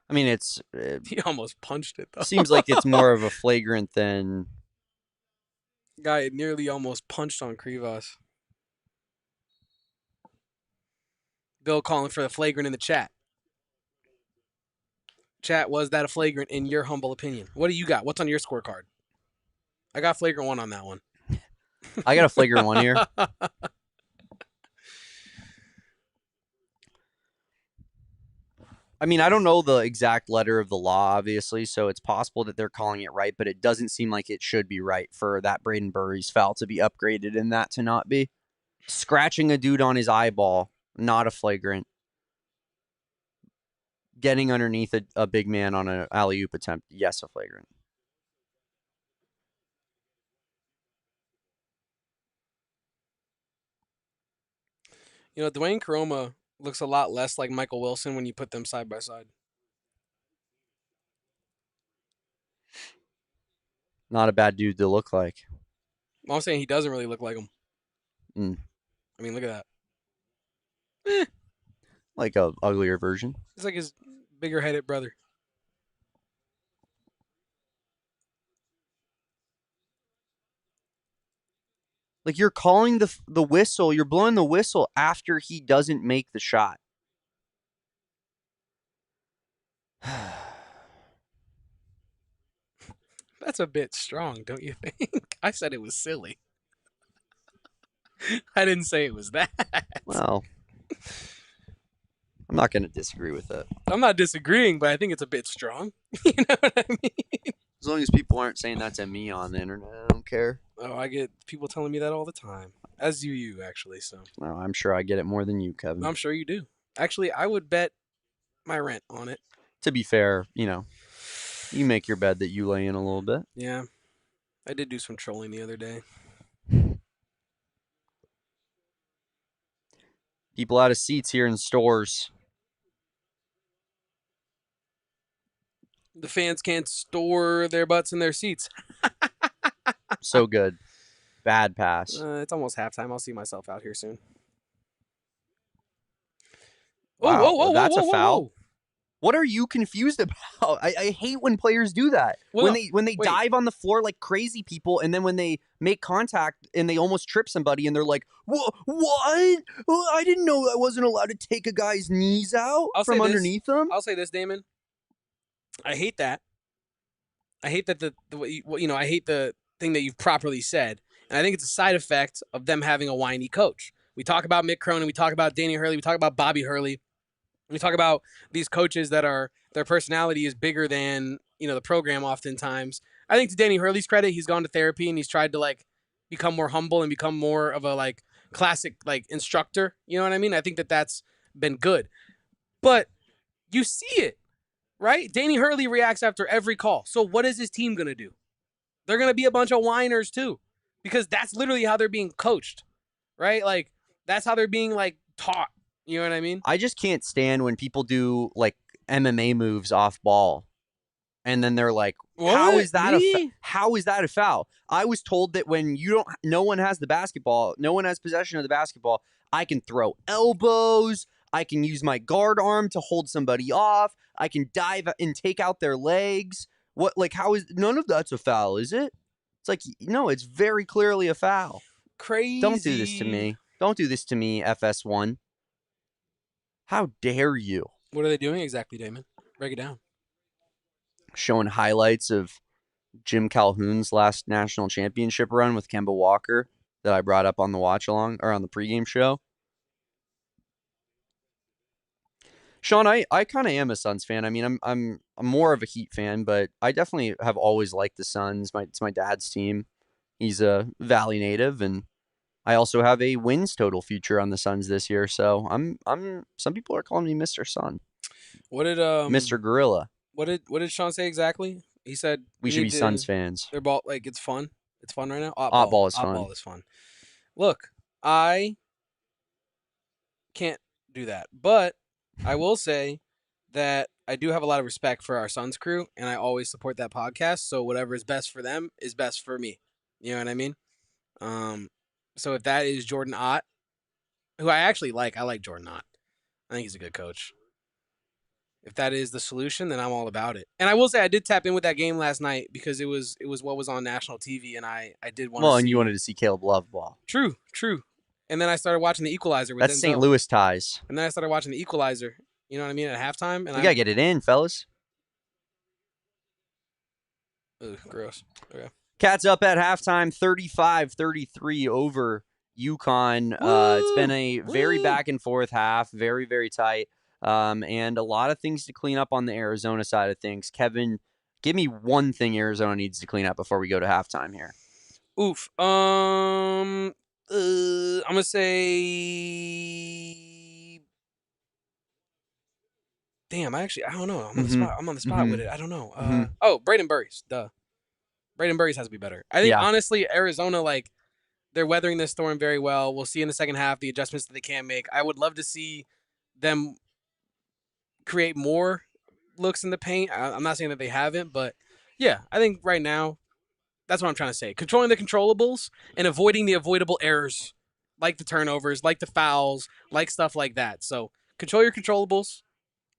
I mean, he almost punched it, though. Seems like it's more of a flagrant than... Guy nearly almost punched on Krivos. Bill calling for the flagrant in the chat. Chat, was that a flagrant in your humble opinion? What do you got? What's on your scorecard? I got flagrant 1 on that one. I got a flagrant 1 here. I mean, I don't know the exact letter of the law, obviously, so it's possible that they're calling it right, but it doesn't seem like it should be right for that Braden Burry's foul to be upgraded and that to not be. Scratching a dude on his eyeball, not a flagrant. Getting underneath a big man on an alley-oop attempt, yes, a flagrant. You know, Dwayne Karoma looks a lot less like Michael Wilson when you put them side by side. Not a bad dude to look like. I'm saying he doesn't really look like him. I mean, look at that. Like a uglier version. He's like his bigger headed brother. Like, you're calling the whistle, you're blowing the whistle after he doesn't make the shot. That's a bit strong, don't you think? I said it was silly. I didn't say it was that. Well, I'm not going to disagree with it. I'm not disagreeing, but I think it's a bit strong. You know what I mean? As long as people aren't saying that to me on the internet, I don't care. Oh, I get people telling me that all the time. As do you, actually. So No, I'm sure I get it more than you, Kevin. I'm sure you do. Actually, I would bet my rent on it. To be fair, you make your bed that you lay in a little bit. Yeah, I did do some trolling the other day. People out of seats here in stores. The fans can't store their butts in their seats. So good. Bad pass. It's almost halftime. I'll see myself out here soon. Wow, whoa, that's a foul. Whoa. What are you confused about? I hate when players do that. Well, when they dive on the floor like crazy people, and then when they make contact and they almost trip somebody, and they're like, "What? I didn't know I wasn't allowed to take a guy's knees out from underneath him." I'll say this, Damon. I hate that. I hate that I hate the thing that you've properly said, and I think it's a side effect of them having a whiny coach. We talk about Mick Cronin, we talk about Danny Hurley, we talk about Bobby Hurley. We talk about these coaches that are their personality is bigger than the program. Oftentimes, I think to Danny Hurley's credit, he's gone to therapy and he's tried to become more humble and become more of a classic instructor. You know what I mean? I think that's been good, but you see it, right? Danny Hurley reacts after every call. So what is his team gonna do? They're gonna be a bunch of whiners too, because that's literally how they're being coached, right? That's how they're being taught. You know what I mean? I just can't stand when people do MMA moves off ball, and then they're like, "How is that a foul?" I was told that when no one has the basketball, no one has possession of the basketball, I can throw elbows, I can use my guard arm to hold somebody off, I can dive and take out their legs. How is none of that's a foul? Is it? It's no, it's very clearly a foul. Crazy. Don't do this to me. Don't do this to me, FS1. How dare you? What are they doing exactly, Damon? Break it down. Showing highlights of Jim Calhoun's last national championship run with Kemba Walker that I brought up on the Watchalong or on the pregame show. Sean, I kind of am a Suns fan. I mean, I'm more of a Heat fan, but I definitely have always liked the Suns. It's my dad's team. He's a Valley native, and I also have a wins total future on the Suns this year. So I'm some people are calling me Mr. Sun. What did Mr. Gorilla? What did Sean say exactly? He said we should be Suns fans. They're ball it's fun. It's fun right now. Ball is fun. Ball is fun. Look, I can't do that, but I will say that I do have a lot of respect for our Suns crew, and I always support that podcast. So whatever is best for them is best for me. You know what I mean? So if that is Jordan Ott, who I actually like, I like Jordan Ott. I think he's a good coach. If that is the solution, then I'm all about it. And I will say I did tap in with that game last night because it was what was on national TV, and I did want to see. Well, and you wanted to see Caleb Love ball. True. And then I started watching The Equalizer with That's St. Louis ties. And then I started watching The Equalizer, you know what I mean, at halftime. And we got to get it in, fellas. Ugh, gross. Okay. Cats up at halftime, 35-33 over UConn. It's been a very back and forth half, very, very tight, and a lot of things to clean up on the Arizona side of things. Kevin, give me one thing Arizona needs to clean up before we go to halftime here. Oof. I'm gonna say. Damn, I don't know. I'm on the spot. I'm on the spot with it. I don't know. Braden Burries. Duh. Braden Burries has to be better. I think honestly, Arizona, they're weathering this storm very well. We'll see in the second half the adjustments that they can make. I would love to see them create more looks in the paint. I'm not saying that they haven't, but yeah, I think right now that's what I'm trying to say. Controlling the controllables and avoiding the avoidable errors, like the turnovers, like the fouls, like stuff like that. So control your controllables,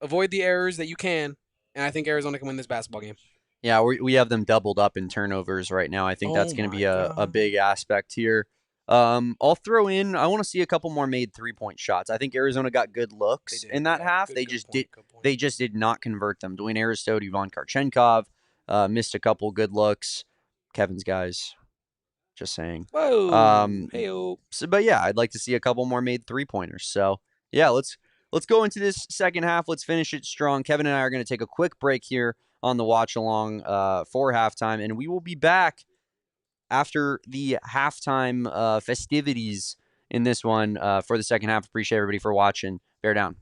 avoid the errors that you can, and I think Arizona can win this basketball game. Yeah, we have them doubled up in turnovers right now. I think that's going to be a big aspect here. I'll throw in. I want to see a couple more made 3-point shots. I think Arizona got good They looks did. in that Yeah. half. Good. They Good just did. point. Good point. They just did not convert them. Dwayne Aristote, Ivan Karchenkov missed a couple good looks. Kevin's guys, just saying. Whoa. Um, Hey. but yeah, I'd like to see a couple more made 3-pointers. So yeah, let's go into this second half. Let's finish it strong. Kevin and I are going to take a quick break here on the watch along for halftime, and we will be back after the halftime festivities in this one for the second half. Appreciate everybody for watching. Bear down.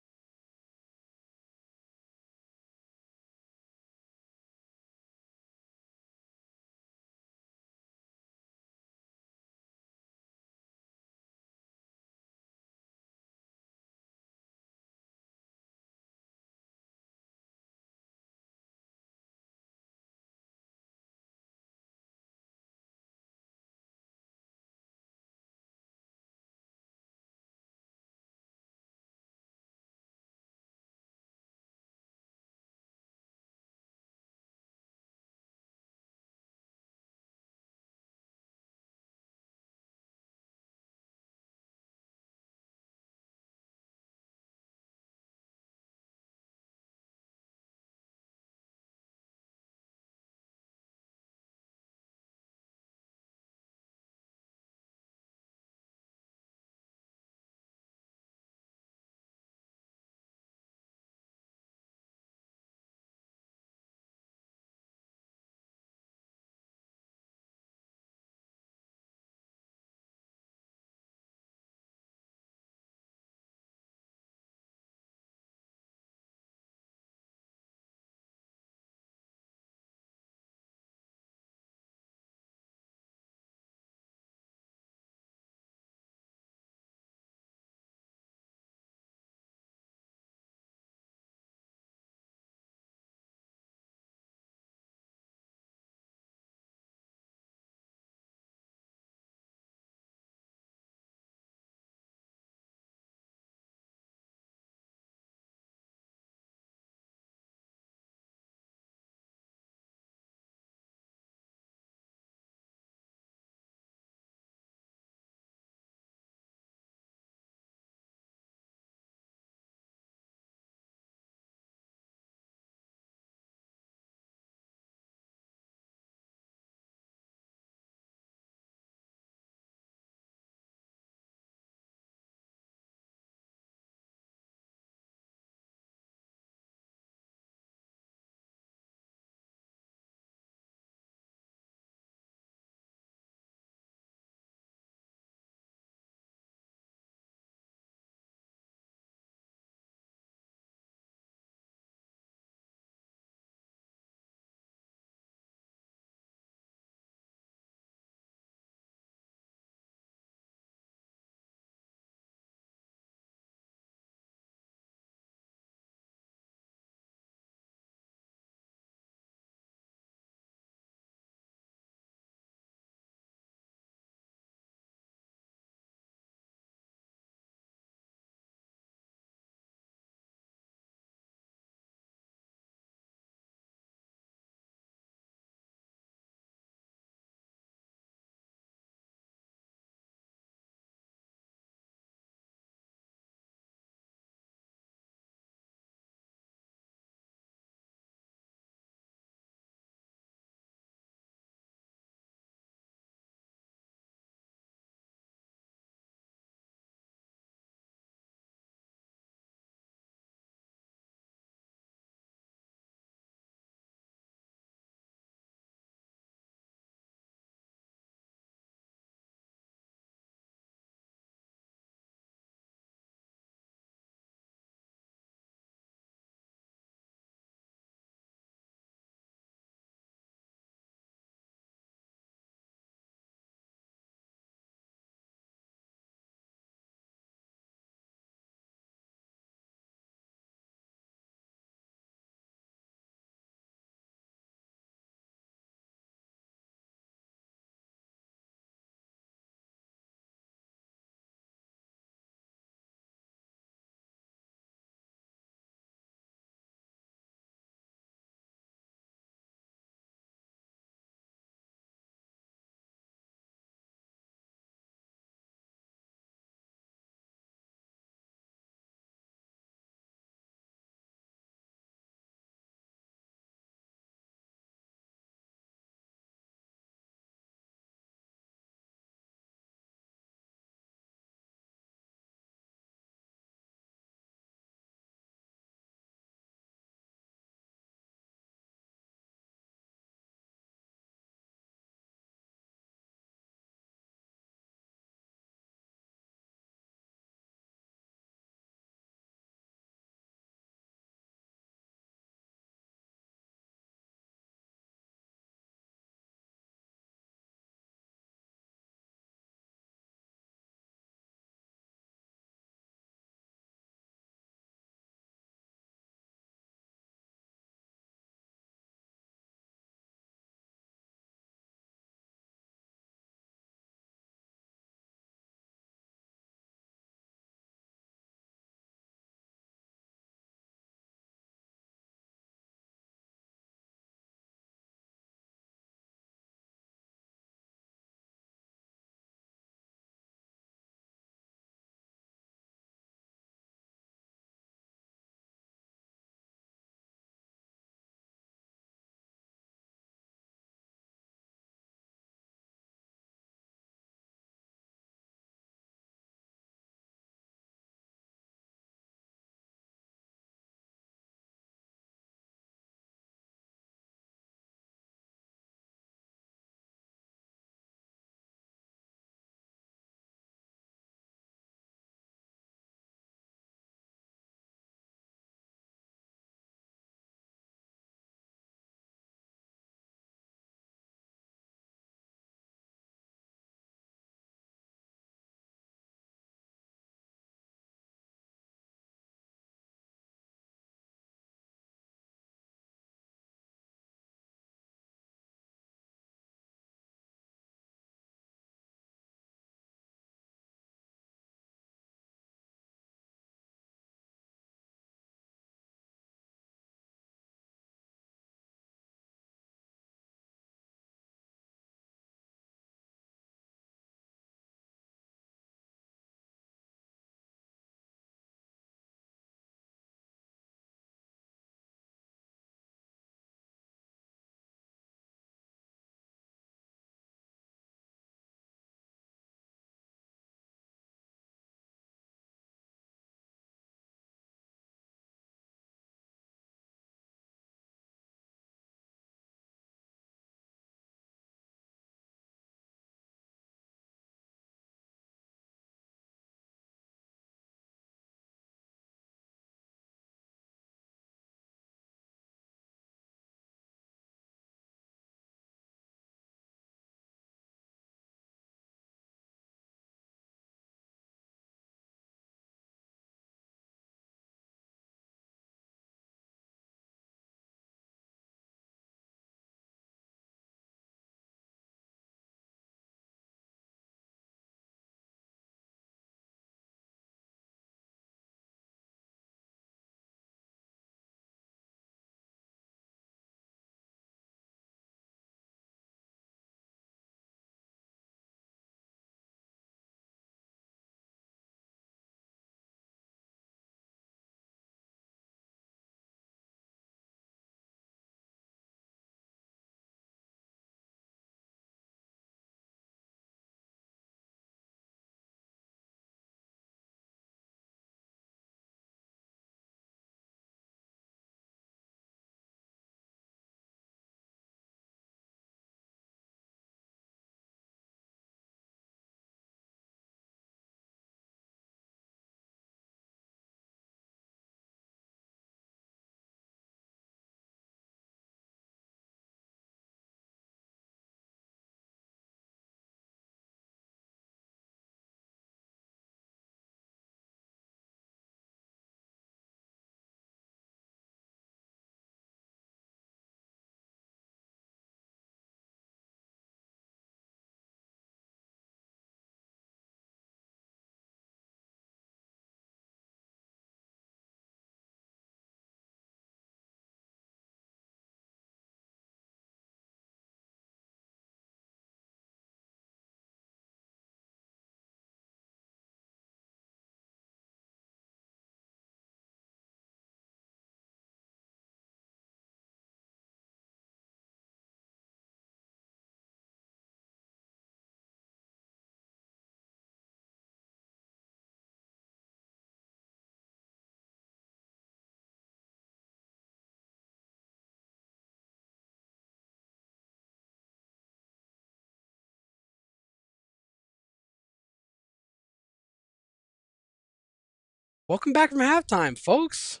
Welcome back from halftime, folks.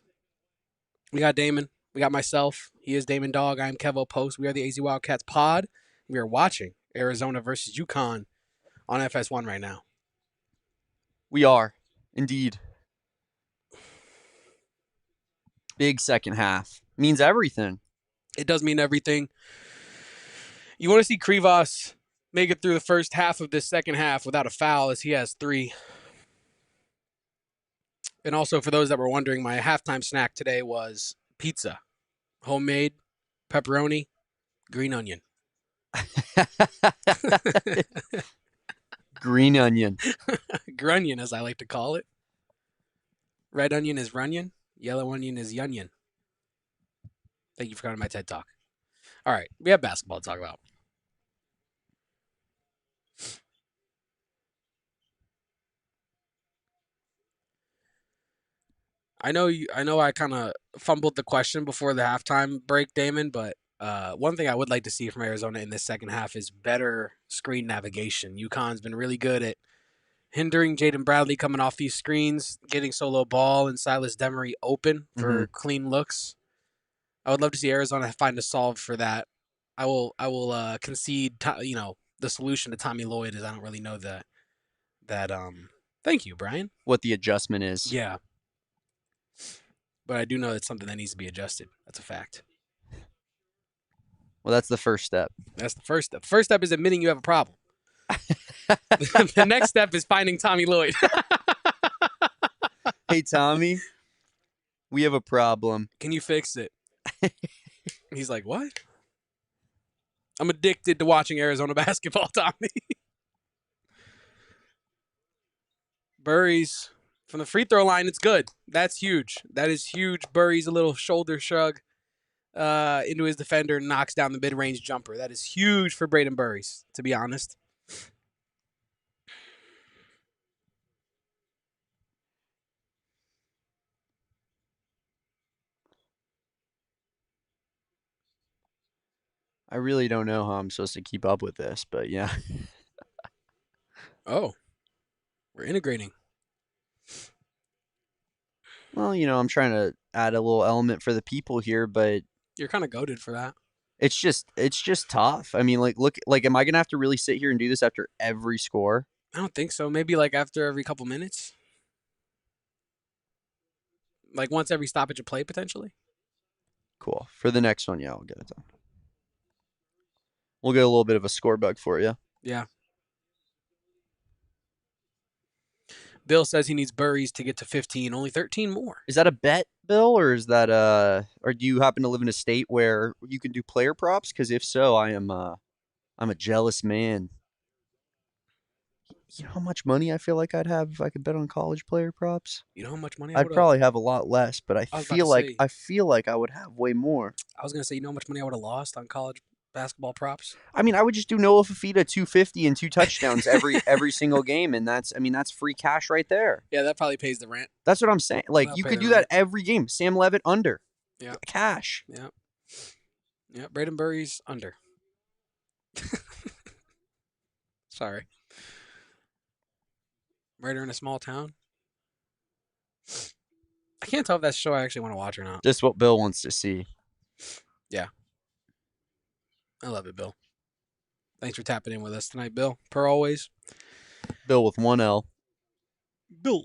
We got Damon. We got myself. He is Damon Dog. I am Kevo Post. We are the AZ Wildcats pod. We are watching Arizona versus UConn on FS1 right now. We are, indeed. Big second half. Means everything. It does mean everything. You want to see Krivas make it through the first half of this second half without a foul, as he has 3. And also, for those that were wondering, my halftime snack today was pizza, homemade, pepperoni, green onion. Green onion. Grunion, as I like to call it. Red onion is runyon. Yellow onion is yunion. Thank you for coming to my TED Talk. All right, we have basketball to talk about. I know I kind of fumbled the question before the halftime break, Damon, but one thing I would like to see from Arizona in this second half is better screen navigation. UConn's been really good at hindering Jaden Bradley coming off these screens, getting solo ball and Silas Demery open for clean looks. I would love to see Arizona find a solve for that. I will concede. The solution to Tommy Lloyd is I don't really know that. Thank you, Brian. What the adjustment is. Yeah, but I do know it's something that needs to be adjusted. That's a fact. Well, that's the first step. That's the first step. First step is admitting you have a problem. The next step is finding Tommy Lloyd. Hey, Tommy, we have a problem. Can you fix it? He's like, what? I'm addicted to watching Arizona basketball, Tommy. Burries from the free throw line, it's good. That's huge. That is huge. Burries a little shoulder shrug into his defender and knocks down the mid-range jumper. That is huge for Braden Burries, to be honest. I really don't know how I'm supposed to keep up with this, but yeah. Oh, we're integrating. Well, I'm trying to add a little element for the people here, but You're kind of goated for that. it's just tough. I mean, look, am I gonna have to really sit here and do this after every score? I don't think so. Maybe like after every couple minutes. Like once every stoppage of play, potentially. Cool. For the next one, yeah, I'll get it done. We'll get a little bit of a score bug for you. Yeah. Bill says he needs Burries to get to 15. Only 13 more. Is that a bet, Bill, or is that or do you happen to live in a state where you can do player props? Because if so, I'm a jealous man. You know how much money I feel like I'd have if I could bet on college player props? You know how much money I'd probably have a lot less, but I was about feel to like say- I feel like I would have way more. I was gonna say, you know how much money I would have lost on college basketball props? I mean, I would just do Noah Fafita 250 and 2 touchdowns every single game, and that's free cash right there. Yeah, that probably pays the rent. That's what I'm saying. Like That'll you pay could the do that rent. every game. Sam Levitt under. Yeah. Cash. Yeah, Braden Burries under. Sorry. Murder in a Small Town. I can't tell if that's a show I actually want to watch or not. Just what Bill wants to see. I love it, Bill. Thanks for tapping in with us tonight, Bill. Per always. Bill with 1 L. Bill.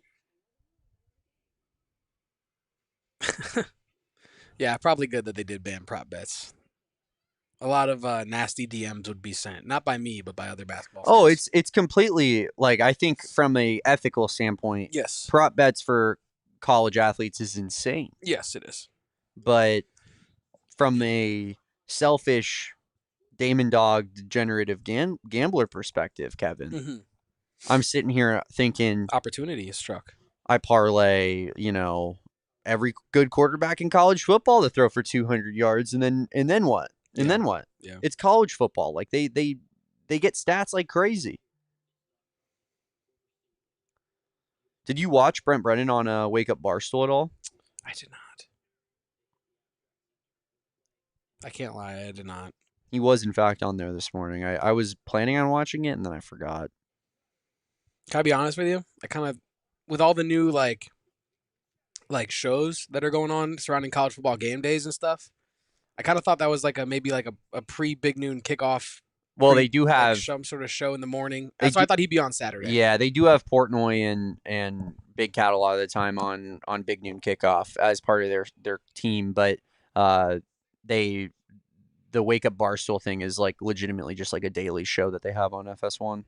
Yeah, probably good that they did ban prop bets. A lot of nasty DMs would be sent, not by me, but by other basketball fans. Oh, it's completely like I think from a ethical standpoint, yes, prop bets for college athletes is insane. yes, it is. But from a selfish Damon Dog degenerative gambler perspective, Kevin, Mm-hmm. I'm sitting here thinking Opportunity is struck. I parlay, every good quarterback in college football to throw for 200 yards, and then what? And then what? Yeah. It's college football. Like they get stats like crazy. Did you watch Brent Brennan on Wake Up Barstool at all? I did not. I can't lie, I did not. He was, in fact, on there this morning. I was planning on watching it, and then I forgot. Can I be honest with you? I kind of, with all the new, like shows that are going on surrounding college football game days and stuff. I kind of thought that was like a maybe like a pre Big Noon kickoff, Well, they do like have some sort of show in the morning. they That's why I do thought he'd be on Saturday. yeah, they do have Portnoy and Big Cat a lot of the time on Big Noon Kickoff as part of their team, but uh they the Wake Up Barstool thing is like legitimately just like a daily show that they have on FS1.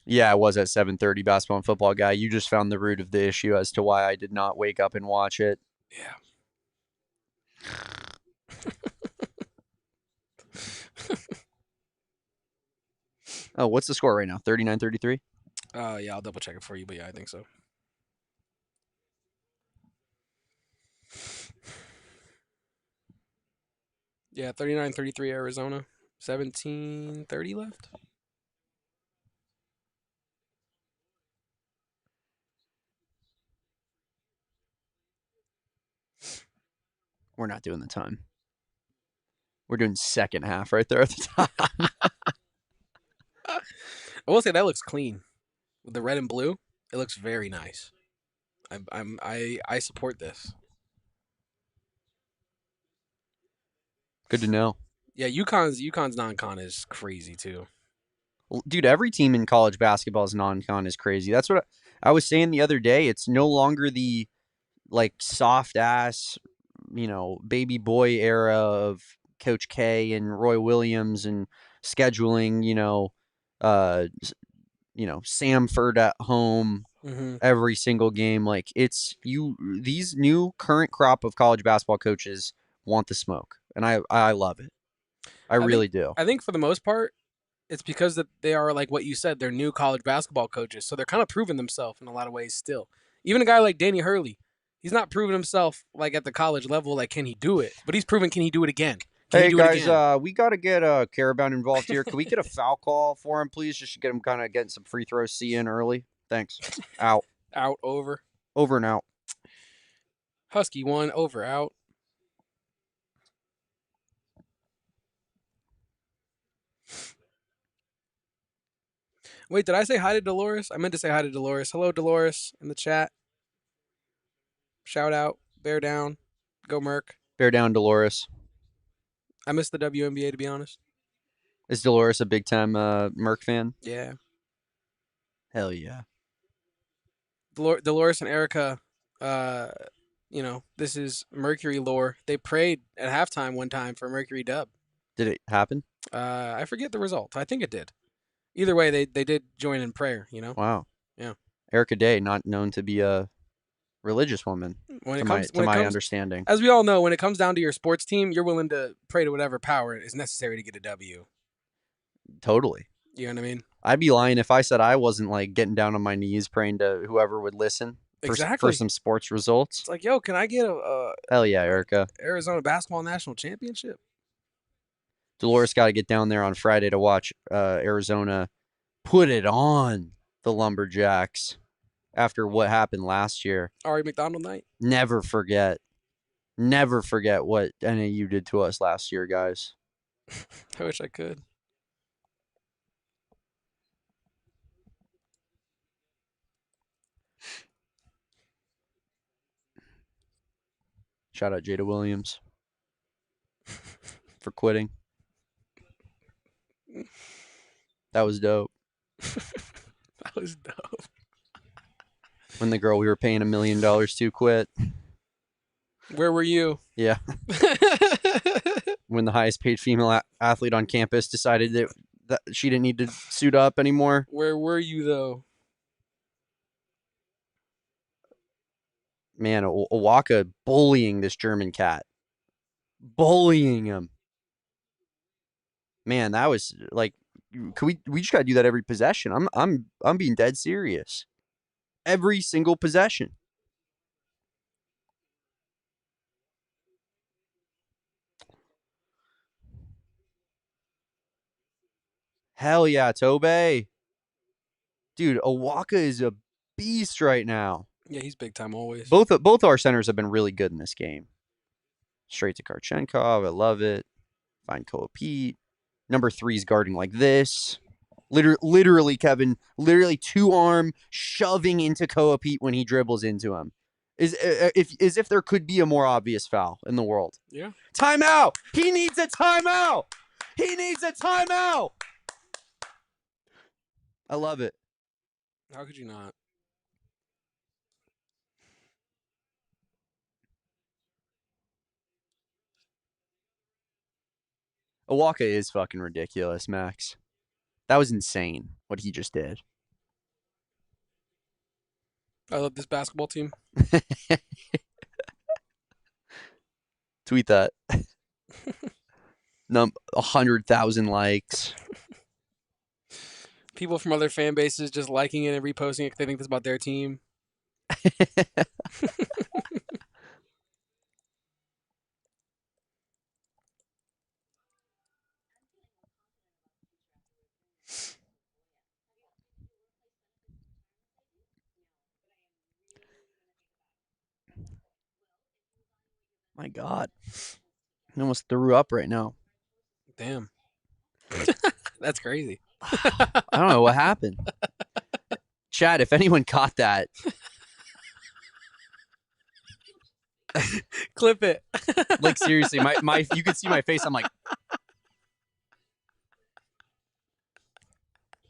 Yeah, it was at 7:30 basketball and football guy. You just found the root of the issue as to why I did not wake up and watch it. Yeah. Oh, what's the score right now? 39-33? Yeah, I'll double check it for you, but yeah, I think so. Yeah, 39-33 Arizona. 17:30 left. We're not doing the time. We're doing second half right there at the top. I will say that looks clean with the red and blue. It looks very nice. I support this. Good to know. Yeah, UConn's non-con is crazy too. Dude, every team in college basketball's non-con is crazy. That's what I was saying the other day. It's no longer the like soft ass, baby boy era of Coach K and Roy Williams and scheduling, uh, Samford at home Mm-hmm. every single game. Like it's these new current crop of college basketball coaches want the smoke, and I love it. I I think really do. I think for the most part, it's because that they are like what you said, they're new college basketball coaches, so they're kind of proving themselves in a lot of ways still. Even a guy like Danny Hurley, he's not proven himself like at the college level. Like, can he do it? But he's proven, can he do it again? Can he Hey do it guys, again? we got to get Caravan involved here. Can we get a foul call for him, please? Just to get him kind of getting some free throws. See in early. Thanks. Out. Out over. Over and out. Husky one over out. Wait, did I say hi to Dolores? I meant to say hi to Dolores. Hello, Dolores, in the chat. Shout out, bear down, go Merc. Bear down, Dolores. I missed the WNBA to be honest. Is Dolores a big time Merc fan? Yeah, Hell yeah. Dolores and Erica. Uh, this is Mercury lore. They prayed at halftime one time for Mercury dub. Did it happen? I forget the result. I think it did. Either way, they did join in prayer. Wow. Yeah. Erica Day, not known to be a religious woman, When it to my comes, when to it my comes, understanding. as we all know, when it comes down to your sports team, you're willing to pray to whatever power is necessary to get a W. Totally. You know what I mean? I'd be lying if I said I wasn't like getting down on my knees praying to whoever would listen for Exactly. some sports results. It's like, yo, can I get a Hell yeah, Erica. Arizona basketball national championship? Dolores got to get down there on Friday to watch Arizona put it on the Lumberjacks after what happened last year. Ari McDonald night. Never forget. Never forget what NAU did to us last year, guys. I wish I could. Shout out Jada Williams for quitting. That was dope. That was dope. When the girl we were paying $1 million to quit. Where were you? Yeah. When the highest paid female athlete on campus decided that she didn't need to suit up anymore. Where were you though? Man, Owaka bullying this German cat. Bullying him. Man, that was like, we just gotta do that every possession. I'm being dead serious. Every single possession. Hell yeah, Tobe. Dude, Owaka is a beast right now. Yeah, he's big time always. Both our centers have been really good in this game. Straight to Karchenkov, I love it. Fine Koa Pete. Number 3's guarding like this. Literally, Kevin, literally 2-arm shoving into Koa Pete when he dribbles into him. As if there could be a more obvious foul in the world. Yeah. Timeout! He needs a timeout! He needs a timeout! I love it. How could you not? Awaka is fucking ridiculous, Max. That was insane what he just did. I love this basketball team. Tweet that. 100,000 likes. People from other fan bases just liking it and reposting it. They think this about their team. My God. I almost threw up right now. Damn. That's crazy. I don't know what happened. Chad, if anyone caught that. Clip it. Like, seriously, my you could see my face. I'm like,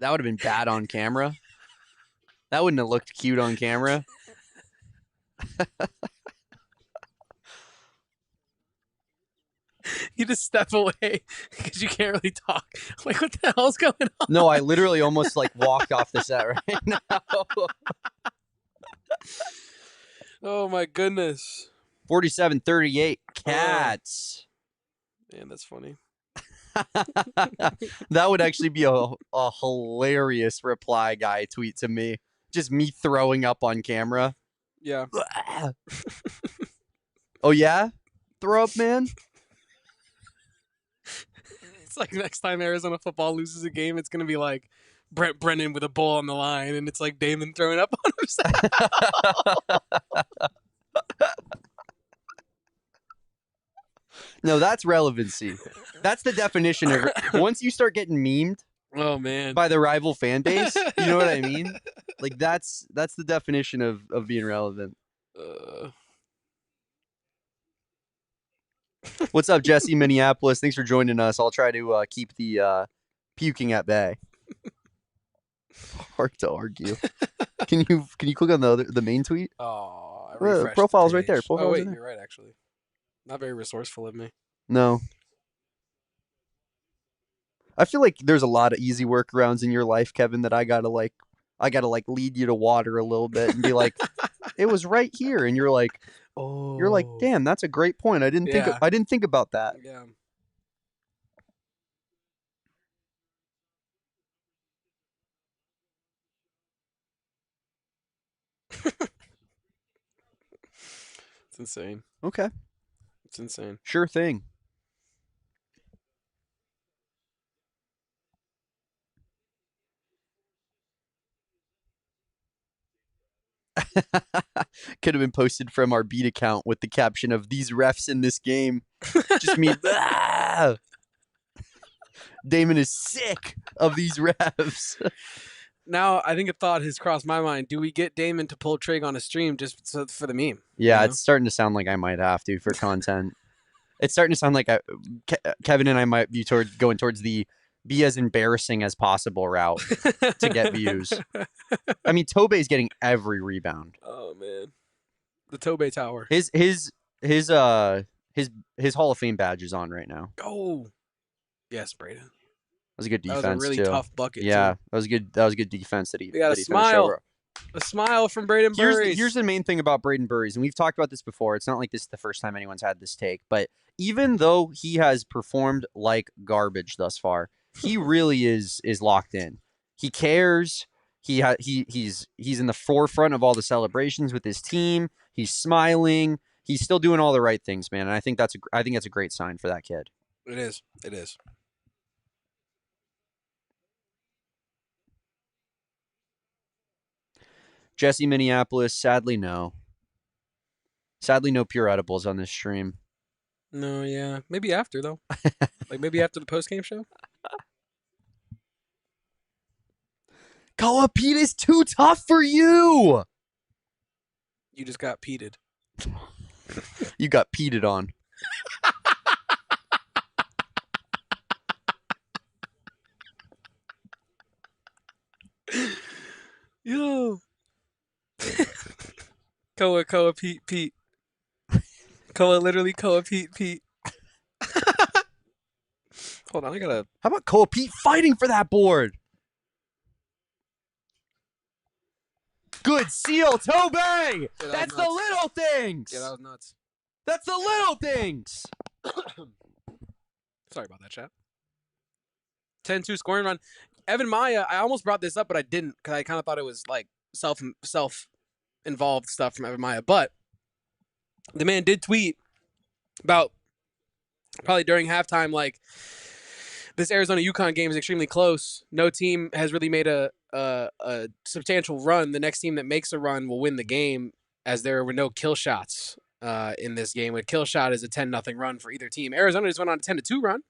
that would have been bad on camera. That wouldn't have looked cute on camera. You just step away because you can't really talk. Like, what the hell's going on? No, I literally almost like walked off the set right now. Oh my goodness. 47-38 Cats. Man, that's funny. That would actually be a hilarious reply guy tweet to me. Just me throwing up on camera. Yeah. Oh yeah? Throw up, man? It's like next time Arizona football loses a game, it's gonna be like Brett Brennan with a bull on the line, and it's like Damon throwing up on himself. No, that's relevancy. That's the definition of once you start getting memed Oh man. by the rival fan base, you know what I mean? Like that's the definition of being relevant. What's up, Jesse, Minneapolis? Thanks for joining us. I'll try to keep the puking at bay. Hard to argue. Can you click on the main tweet? Oh, I Well, refreshed profile's the right there. page. Profile's Oh right wait, there. you're right. Actually, not very resourceful of me. No. I feel like there's a lot of easy workarounds in your life, Kevin, that I gotta lead you to water a little bit and be like, it was right here, and you're like, Oh. damn, that's a great point. I didn't think about that. Yeah. It's insane. Okay, It's insane. sure thing. Could have been posted from our beat account with the caption of "These refs in this game." Just me. Damon is sick of these refs. Now, I think a thought has crossed my mind. Do we get Damon to pull trig on a stream just for the meme? Yeah, You know? it's starting to sound like I might have to for content. It's starting to sound like Kevin and I might be going towards the be as embarrassing as possible route to get views. I mean, Tobey's getting every rebound. Oh man, the Tobey Tower. His Hall of Fame badge is on right now. Oh, yes, Braden. That was a good defense. That was a really too. tough bucket. Yeah, too. that was good. That was a good defense that he. We got that a he finished smile. over. A smile from Braden Burries. Here's the main thing about Braden Burries, and we've talked about this before. It's not like this is the first time anyone's had this take, but even though he has performed like garbage thus far, he really is locked in. He cares. He's in the forefront of all the celebrations with his team. He's smiling. He's still doing all the right things, man. And I think that's a great sign for that kid. It is. It is. Jesse, Minneapolis. Sadly, no. Sadly, no pure edibles on this stream. No, yeah, maybe after though. Like maybe after the post game show. Koa Pete is too tough for you. You just got peated. You got peated on. Yo. Koa, Pete. Koa, literally Koa, Pete. Hold on, I gotta. How about Koa Pete fighting for that board? Good seal, Tobey! That's the little things! Yeah, that was nuts. That's the little things! Sorry about that, chat. 10-2 scoring run. Evan Maya, I almost brought this up, but I didn't because I kind of thought it was like self-involved stuff from Evan Maya. But the man did tweet about probably during halftime, like, this Arizona UConn game is extremely close. No team has really made a substantial run. The next team that makes a run will win the game, as there were no kill shots in this game. A kill shot is a 10-0 run for either team. Arizona just went on a 10-2 run.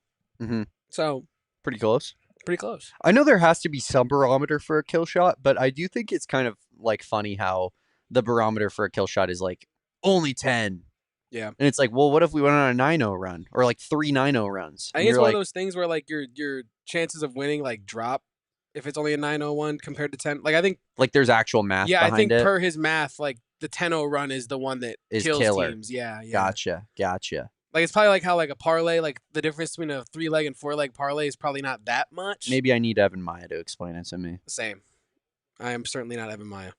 Mm-hmm. So pretty close. Pretty close. I know there has to be some barometer for a kill shot, but I do think it's kind of like funny how the barometer for a kill shot is like only 10. Yeah. And it's like, well, what if we went on a 9-0 run or like 3 9-0 runs? I think it's one of those things where like your chances of winning like drop if it's only a 9-0-1 compared to 10. Like I think like there's actual math behind I think it. Per his math, like the 10-0 run is the one that is kills killer. Teams. Yeah. Gotcha. Like it's probably like how like a parlay, like the difference between a 3-leg and 4-leg parlay is probably not that much. Maybe I need Evan Maya to explain it to me. Same. I am certainly not Evan Maya.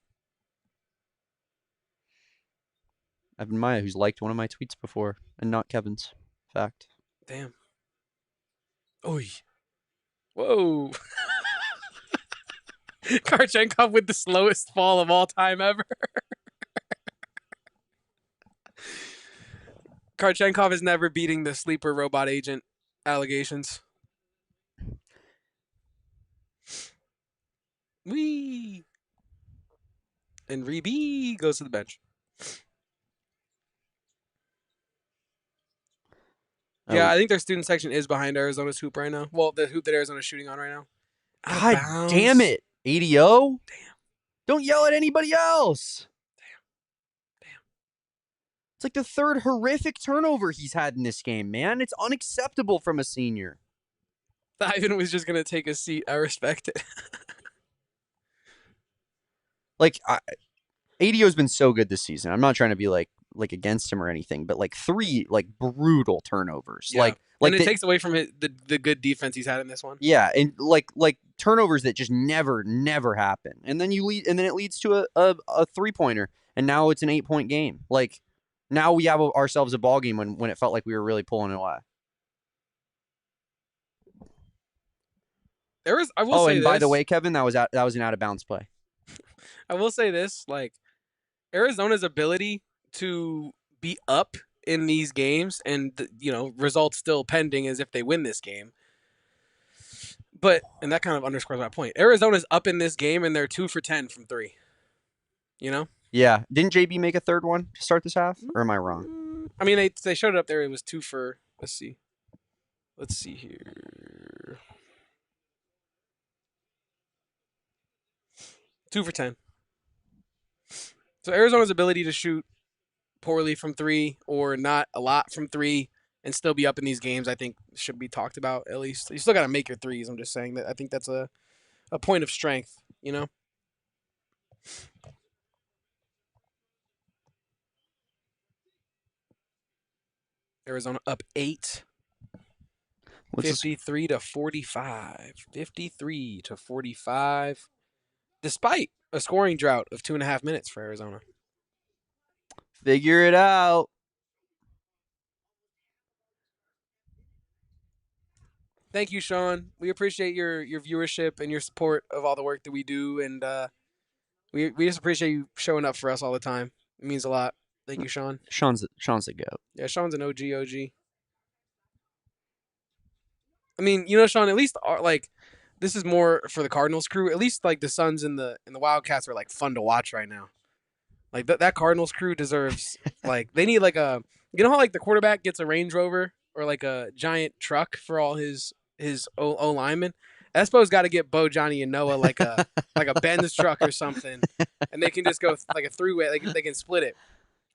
Evan Maya, who's liked one of my tweets before, and not Kevin's. Fact. Damn. Oy. Whoa. Karchenkov with the slowest fall of all time ever. Karchenkov is never beating the sleeper robot agent allegations. Wee. And Reby goes to the bench. Yeah, I think their student section is behind Arizona's hoop right now. Well, the hoop that Arizona's shooting on right now. God damn it. ADO? Damn. Don't yell at anybody else. Damn. It's like the third horrific turnover he's had in this game, man. It's unacceptable from a senior. Ivan was just going to take a seat. I respect it. Like, ADO's been so good this season. I'm not trying to be like against him or anything, but like 3 like brutal turnovers. Yeah. Like and it takes away from the good defense he's had in this one. Yeah, and like turnovers that just never happen. And then it leads to a 3-pointer, and now it's an 8-point game. Like now we have ourselves a ball game when it felt like we were really pulling it away. I will say and by the way, Kevin, that was an out of bounds play. I will say this, like Arizona's ability to be up in these games and results still pending as if they win this game. And that kind of underscores my point. Arizona's up in this game and they're 2 for 10 from 3. You know? Yeah. Didn't JB make a third one to start this half? Or am I wrong? I mean, they showed it up there. It was 2 for. Let's see here. 2 for 10. So Arizona's ability to shoot poorly from 3 or not a lot from 3 and still be up in these games, I think should be talked about at least. You still got to make your threes. I'm just saying that I think that's a point of strength, you know? Arizona up 8. 53 to 45. 53 to 45. Despite a scoring drought of 2.5 minutes for Arizona. Figure it out. Thank you, Sean. We appreciate your viewership and your support of all the work that we do, and we just appreciate you showing up for us all the time. It means a lot. Thank you, Sean. Sean's a goat. Yeah, Sean's an OG. I mean, Sean, at least like this is more for the Cardinals crew. At least like the Suns and the Wildcats are like fun to watch right now. Like that Cardinals crew deserves like they need like how like the quarterback gets a Range Rover or like a giant truck for all his O linemen. Espo's got to get Bo, Johnny, and Noah like a Benz truck or something, and they can just go like a three-way. They can split it.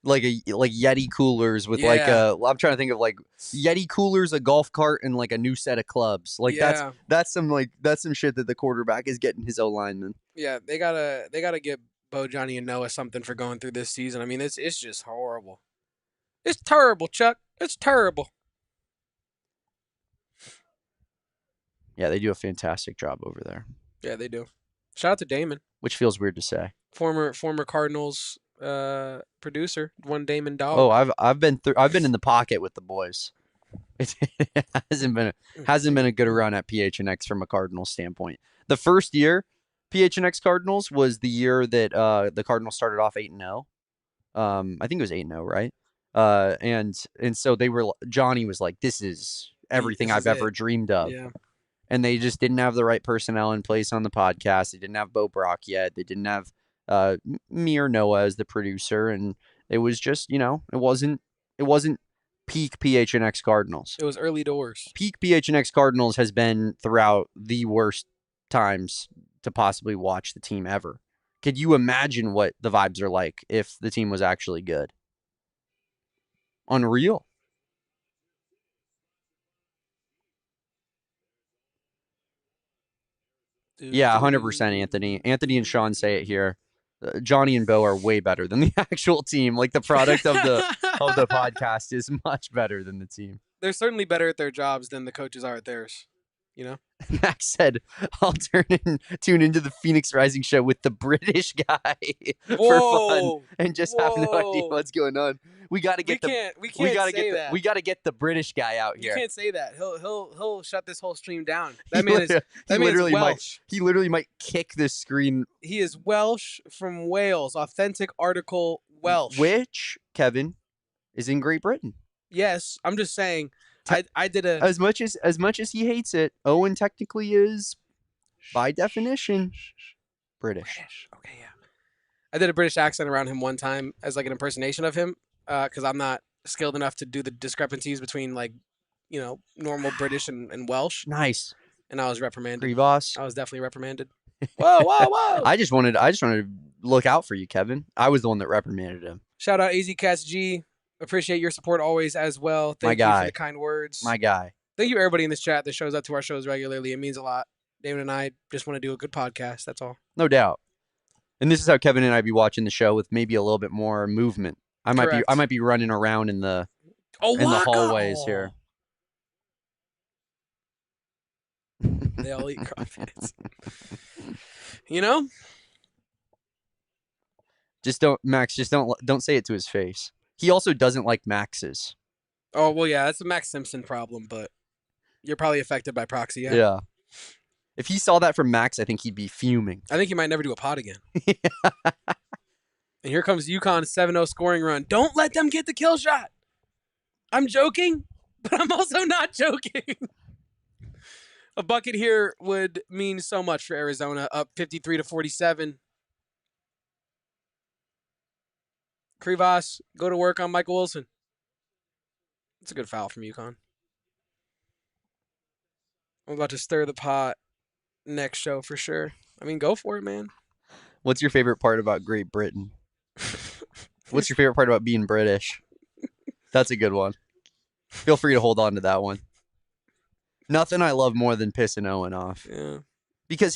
Like Yeti coolers with Yeah. I'm trying to think of like Yeti coolers, a golf cart, and like a new set of clubs. Like Yeah. that's some shit that the quarterback is getting his O-lineman. Yeah, they gotta get Bo, Johnny, and Noah something for going through this season. I mean, it's just horrible. It's terrible, Chuck. It's terrible. Yeah, they do a fantastic job over there. Yeah, they do. Shout out to Damon, Which feels weird to say. former Cardinals producer, one Damon Dog. Oh, I've been in the pocket with the boys. It hasn't been a good run at PHNX from a Cardinals standpoint. The first year PHNX Cardinals was the year that the Cardinals started off 8-0. I think it was 8-0, right? And so Johnny was like, "This is everything I've ever dreamed of." Yeah. And they just didn't have the right personnel in place on the podcast. They didn't have Bo Brock yet. They didn't have me or Noah as the producer, and it was just, it wasn't peak PHNX Cardinals. It was early doors. Peak PHNX Cardinals has been throughout the worst times to possibly watch the team ever. Could you imagine what the vibes are like if the team was actually good? Unreal. Yeah, 100%, Anthony. Anthony and Sean say it here. Johnny and Bo are way better than the actual team. Like the product of the podcast is much better than the team. They're certainly better at their jobs than the coaches are at theirs. Max said, "I'll tune into the Phoenix Rising show with the British guy for fun and just have no idea what's going on. We got to get we got to get the British guy out here. You can't say that. He'll shut this whole stream down. He literally Welsh. He literally might kick this screen. He is Welsh from Wales. Authentic article Welsh. Which, Kevin, is in Great Britain. Yes, I'm just saying. I did a as much as he hates it. Owen technically is, by definition, British. Okay, yeah. I did a British accent around him one time as like an impersonation of him, because I'm not skilled enough to do the discrepancies between normal British and Welsh. Nice. And I was reprimanded. Grievous. I was definitely reprimanded. Whoa! I just wanted to look out for you, Kevin. I was the one that reprimanded him. Shout out AZCats G. Appreciate your support always as well. Thank you for the kind words. My guy. Thank you everybody in this chat that shows up to our shows regularly. It means a lot. David and I just want to do a good podcast. That's all. No doubt. And this is how Kevin and I be watching the show, with maybe a little bit more movement. I might be running around in the hallways here. They all eat crawfish. Just don't say it to his face. He also doesn't like Max's. Oh, well, yeah, that's a Max Simpson problem, but you're probably affected by proxy. Yeah. If he saw that from Max, I think he'd be fuming. I think he might never do a pod again. And here comes UConn 7-0 scoring run. Don't let them get the kill shot. I'm joking, but I'm also not joking. A bucket here would mean so much for Arizona, up 53-47. Krivas, go to work on Michael Wilson. It's a good foul from UConn. I'm about to stir the pot next show for sure. I mean, go for it, man. What's your favorite part about Great Britain? What's your favorite part about being British? That's a good one. Feel free to hold on to that one. Nothing I love more than pissing Owen off. Yeah. Because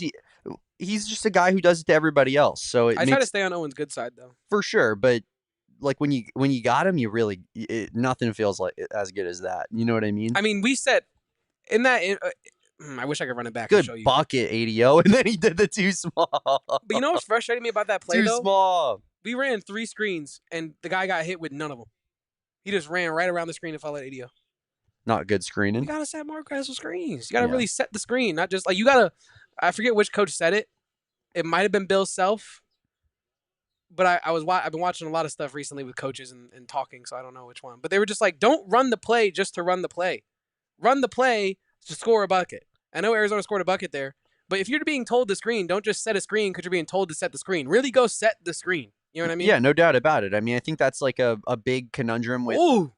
he's just a guy who does it to everybody else. So I try to stay on Owen's good side, though. For sure, but like when you got him, nothing feels like as good as that. You know what I mean? I mean, we said in that. I wish I could run it back. Good and show you. bucket, ADO, and then he did the too small. But you know what's frustrating me about that play, too though? small. We ran 3 screens, and the guy got hit with none of them. He just ran right around the screen and fell at ADO. Not good screening. You gotta set more aggressive screens. You gotta really set the screen, not just like you gotta. I forget which coach said it. It might have been Bill Self. But I've been watching a lot of stuff recently with coaches and talking, so I don't know which one. But they were just like, don't run the play just to run the play. Run the play to score a bucket. I know Arizona scored a bucket there, but if you're being told the screen, don't just set a screen because you're being told to set the screen. Really go set the screen. You know what I mean? Yeah, no doubt about it. I mean, I think that's like a big conundrum with... Ooh.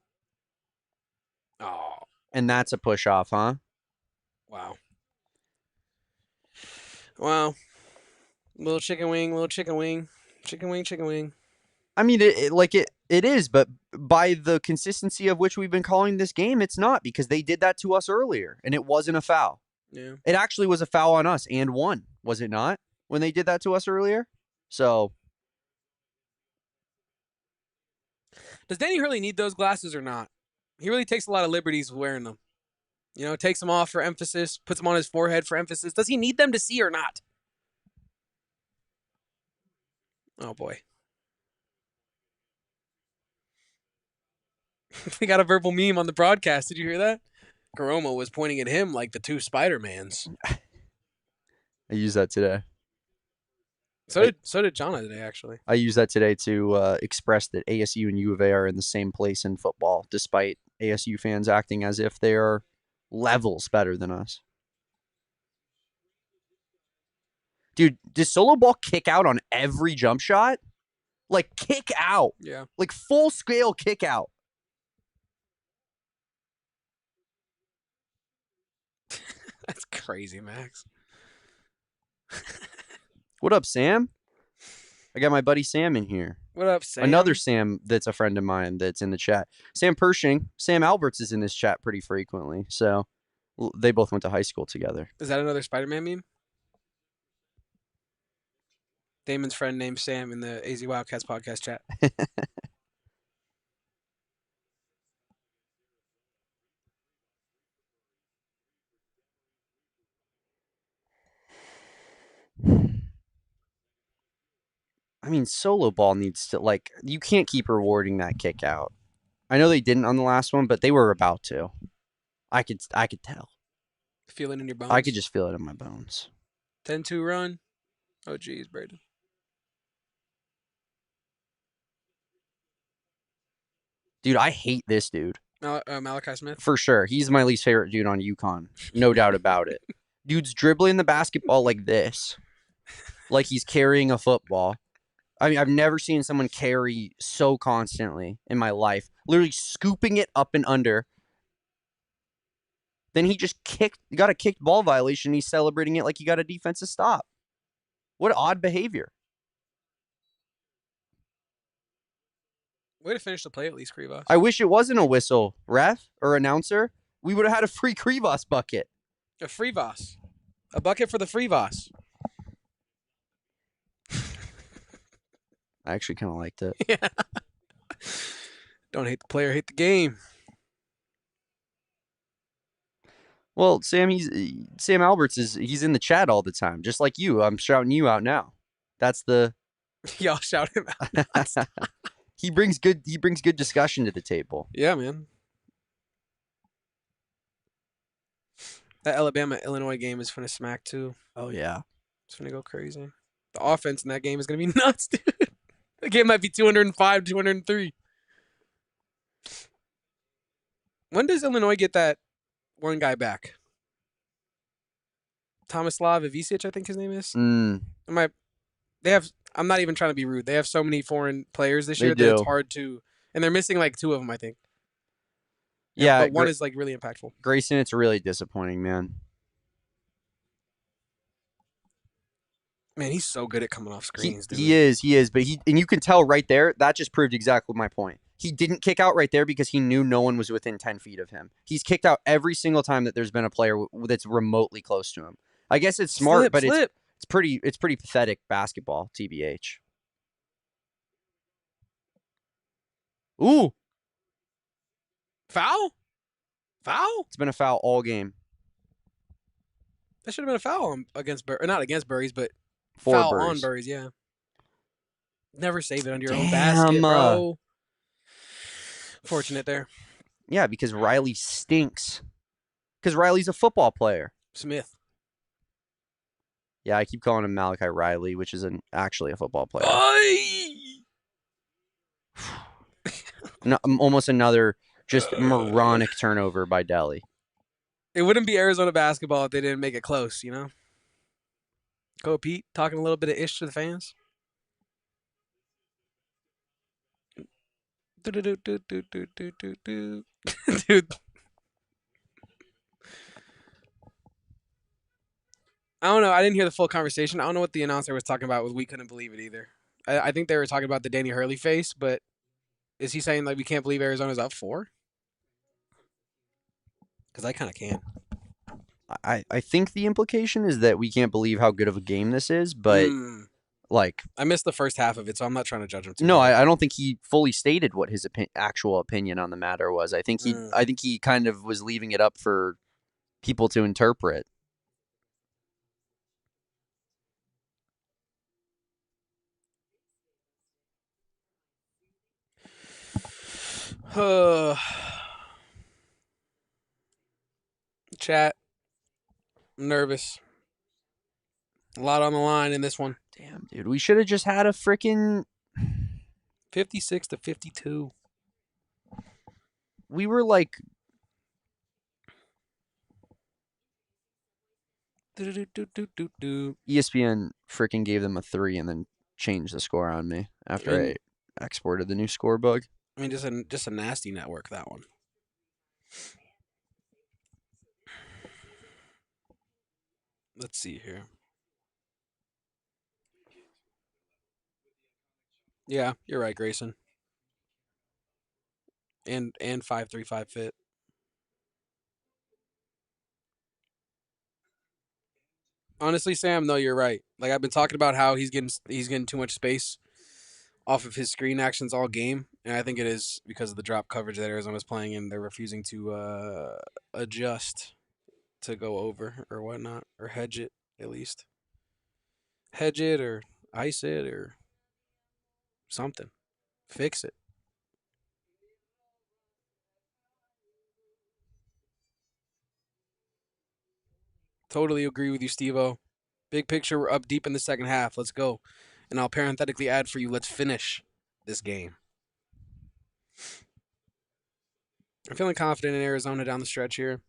Oh. And that's a push-off, huh? Wow. Wow. Little chicken wing, little chicken wing. Chicken wing, chicken wing. I mean, it is, but by the consistency of which we've been calling this game, it's not, because they did that to us earlier, and it wasn't a foul. Yeah. It actually was a foul on us and one, was it not, when they did that to us earlier? So, Does Danny Hurley need those glasses or not? He really takes a lot of liberties wearing them. You know, takes them off for emphasis, puts them on his forehead for emphasis. Does he need them to see or not? Oh boy. We got a verbal meme on the broadcast. Did you hear that? Garoma was pointing at him like the two Spider-Mans. I used that today. So did Jana today, actually. I used that today to express that ASU and U of A are in the same place in football, despite ASU fans acting as if they are levels better than us. Dude, does Solo Ball kick out on every jump shot? Like, kick out. Yeah. Like, full scale kick out. That's crazy, Max. What up, Sam? I got my buddy Sam in here. What up, Sam? Another Sam that's a friend of mine that's in the chat. Sam Pershing, Sam Alberts is in this chat pretty frequently. So they both went to high school together. Is that another Spider-Man meme? Damon's friend named Sam in the AZ Wildcats podcast chat. I mean, Solo Ball needs to, like, you can't keep rewarding that kick out. I know they didn't on the last one, but they were about to. I could tell. Feel it in your bones. I could just feel it in my bones. 10-2 run. Oh, geez, Braden. Dude, I hate this dude. Malachi Smith? For sure. He's my least favorite dude on UConn. No doubt about it. Dude's dribbling the basketball like this. Like he's carrying a football. I mean, I've never seen someone carry so constantly in my life. Literally scooping it up and under. Then he just got a kicked ball violation. He's celebrating it like he got a defensive stop. What odd behavior. Way to finish the play at least, Krivas. I wish it wasn't a whistle, ref or announcer. We would have had a free Krivas bucket. A free Voss. A bucket for the free Voss. I actually kind of liked it. Yeah. Don't hate the player, hate the game. Well, Sam Alberts he's in the chat all the time, just like you. I'm shouting you out now. That's the Y'all shout him out. he brings good discussion to the table. Yeah, man. That Alabama-Illinois game is finna smack too. Oh yeah. It's finna go crazy. The offense in that game is gonna be nuts, dude. The game might be 205, 203. When does Illinois get that one guy back? Tomislav Ivicic, I think his name is. They have. I'm not even trying to be rude. They have so many foreign players this year that it's hard to. And they're missing like two of them, I think. Yeah, but one is like really impactful. Grayson, it's really disappointing, man. Man, he's so good at coming off screens, dude. He is, but and you can tell right there, that just proved exactly my point. He didn't kick out right there because he knew no one was within 10 feet of him. He's kicked out every single time that there's been a player that's remotely close to him. I guess it's smart, but it's pretty pathetic basketball, TBH. Ooh. Foul? Foul? It's been a foul all game. That should have been a foul against not against Burries, but For foul Burries. on Burries, yeah. Never save it under your own basket, bro. Fortunate there. Yeah, because Riley stinks. Because Riley's a football player. Smith. Yeah, I keep calling him Malachi Riley, which is actually a football player. No, almost another just moronic turnover by Delhi. It wouldn't be Arizona basketball if they didn't make it close, you know? Go Pete, talking a little bit of ish to the fans. Dude. I don't know. I didn't hear the full conversation. I don't know what the announcer was talking about. We couldn't believe it either. I think they were talking about the Danny Hurley face, but is he saying like we can't believe Arizona's up 4? Because I kind of can. I think the implication is that we can't believe how good of a game this is, but Mm, like, I missed the first half of it, so I'm not trying to judge him too no, hard. I don't think he fully stated what his actual opinion on the matter was. Mm. I think he kind of was leaving it up for people to interpret. Chat. I'm nervous. A lot on the line in this one. Damn, dude, we should have just had a freaking. 56-52. We were like, ESPN freaking gave them a 3 and then changed the score on me after I exported the new score bug. I mean, just a nasty network, that one. Let's see here. Yeah, you're right, Grayson. And 535 fit. Honestly, Sam, no, you're right. Like I've been talking about how he's getting too much space off of his screen actions all game, and I think it is because of the drop coverage that Arizona's playing, and they're refusing to adjust to go over or whatnot or hedge it at least, hedge it or ice it or something, fix it. Totally agree with you, Stevo. Big picture, we're up deep in the second half. Let's go. And I'll parenthetically add for you, let's finish this game. I'm feeling confident in Arizona down the stretch here.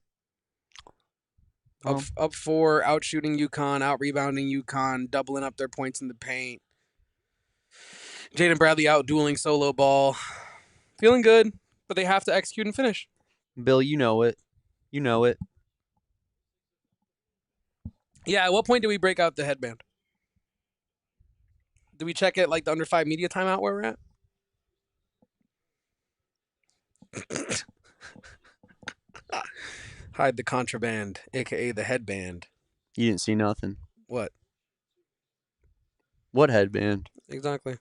Up 4, out shooting UConn, out rebounding UConn, doubling up their points in the paint. Jaden Bradley out dueling solo ball. Feeling good, but they have to execute and finish. Bill, you know it. You know it. Yeah, at what point do we break out the headband? Do we check it like the under 5 media timeout where we're at? Hide the contraband, aka the headband. You didn't see nothing. What? What headband? Exactly.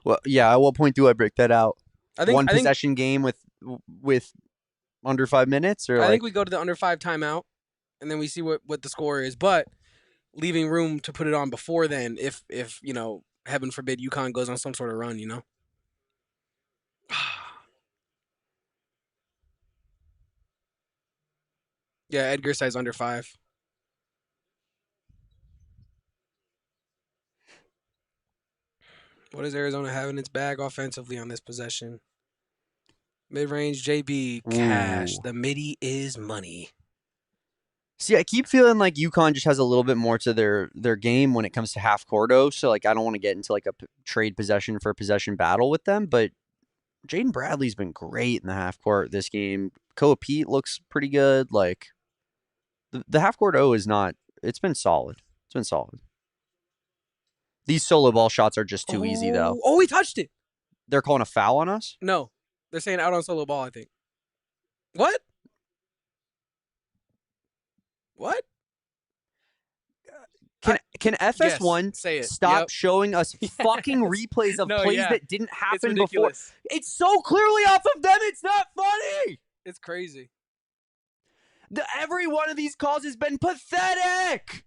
Well, yeah. At what point do I break that out? I think One I think possession game with under 5 minutes, or I think like we go to the under 5 timeout and then we see what the score is, but leaving room to put it on before then if heaven forbid UConn goes on some sort of run. Yeah, Edgar says under 5. What does Arizona have in its bag offensively on this possession? Mid range JB cash. ooh. The midi is money. See, I keep feeling like UConn just has a little bit more to their game when it comes to half courto. So like, I don't want to get into like a trade possession for possession battle with them, but Jaden Bradley's been great in the half court this game. Koa Pete looks pretty good. Like the half court O is not. It's been solid. It's been solid. These solo ball shots are just too easy though. Oh, he touched it. They're calling a foul on us. No, they're saying out on solo ball. I think. What? What? Can FS1 yes, say it. stop Yep. showing us fucking Yes. replays of No, plays yeah. that didn't It's happen before? ridiculous. It's so clearly off of them. It's not funny. It's crazy. Every one of these calls has been pathetic.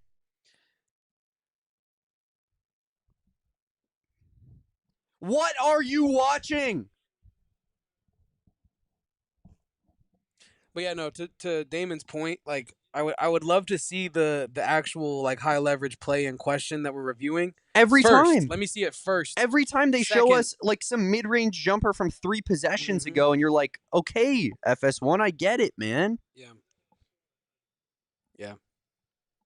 What are you watching? But yeah, no. To Damon's point, like I would love to see the actual like high leverage play in question that we're reviewing. Every First, time. let me see it first. Every time they show Second. us like some mid-range jumper from 3 possessions ago, and you're like, okay, FS1, I get it, man. Yeah. Yeah.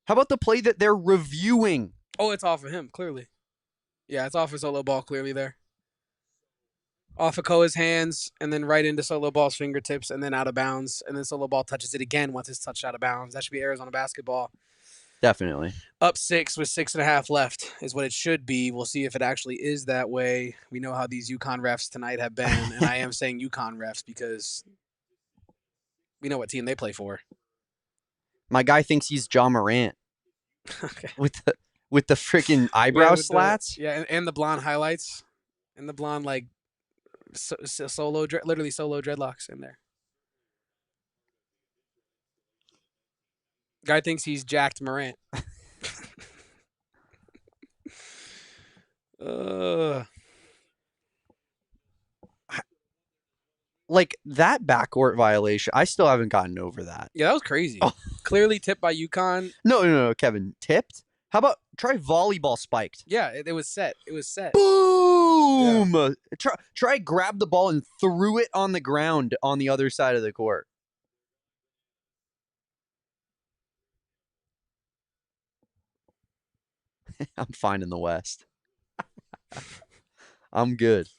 How about the play that they're reviewing? Oh, it's off of him, clearly. Yeah, it's off his solo ball, clearly there. off of Koa's hands and then right into Solo Ball's fingertips and then out of bounds. And then Solo Ball touches it again once it's touched out of bounds. That should be Arizona basketball. Definitely. Up 6 with 6.5 left is what it should be. We'll see if it actually is that way. We know how these UConn refs tonight have been, and I am saying UConn refs because we know what team they play for. My guy thinks he's John Morant. Okay. With the freaking eyebrow slats. And the blonde highlights, and the blonde literally solo dreadlocks in there. Guy thinks he's jacked Morant. Like that backcourt violation, I still haven't gotten over that. Yeah, that was crazy. Oh. Clearly tipped by UConn. No, Kevin. Tipped? How about try volleyball spiked? Yeah, it was set. It was set. Boom! Yeah. Try grab the ball and threw it on the ground on the other side of the court. I'm fine in the West. I'm good.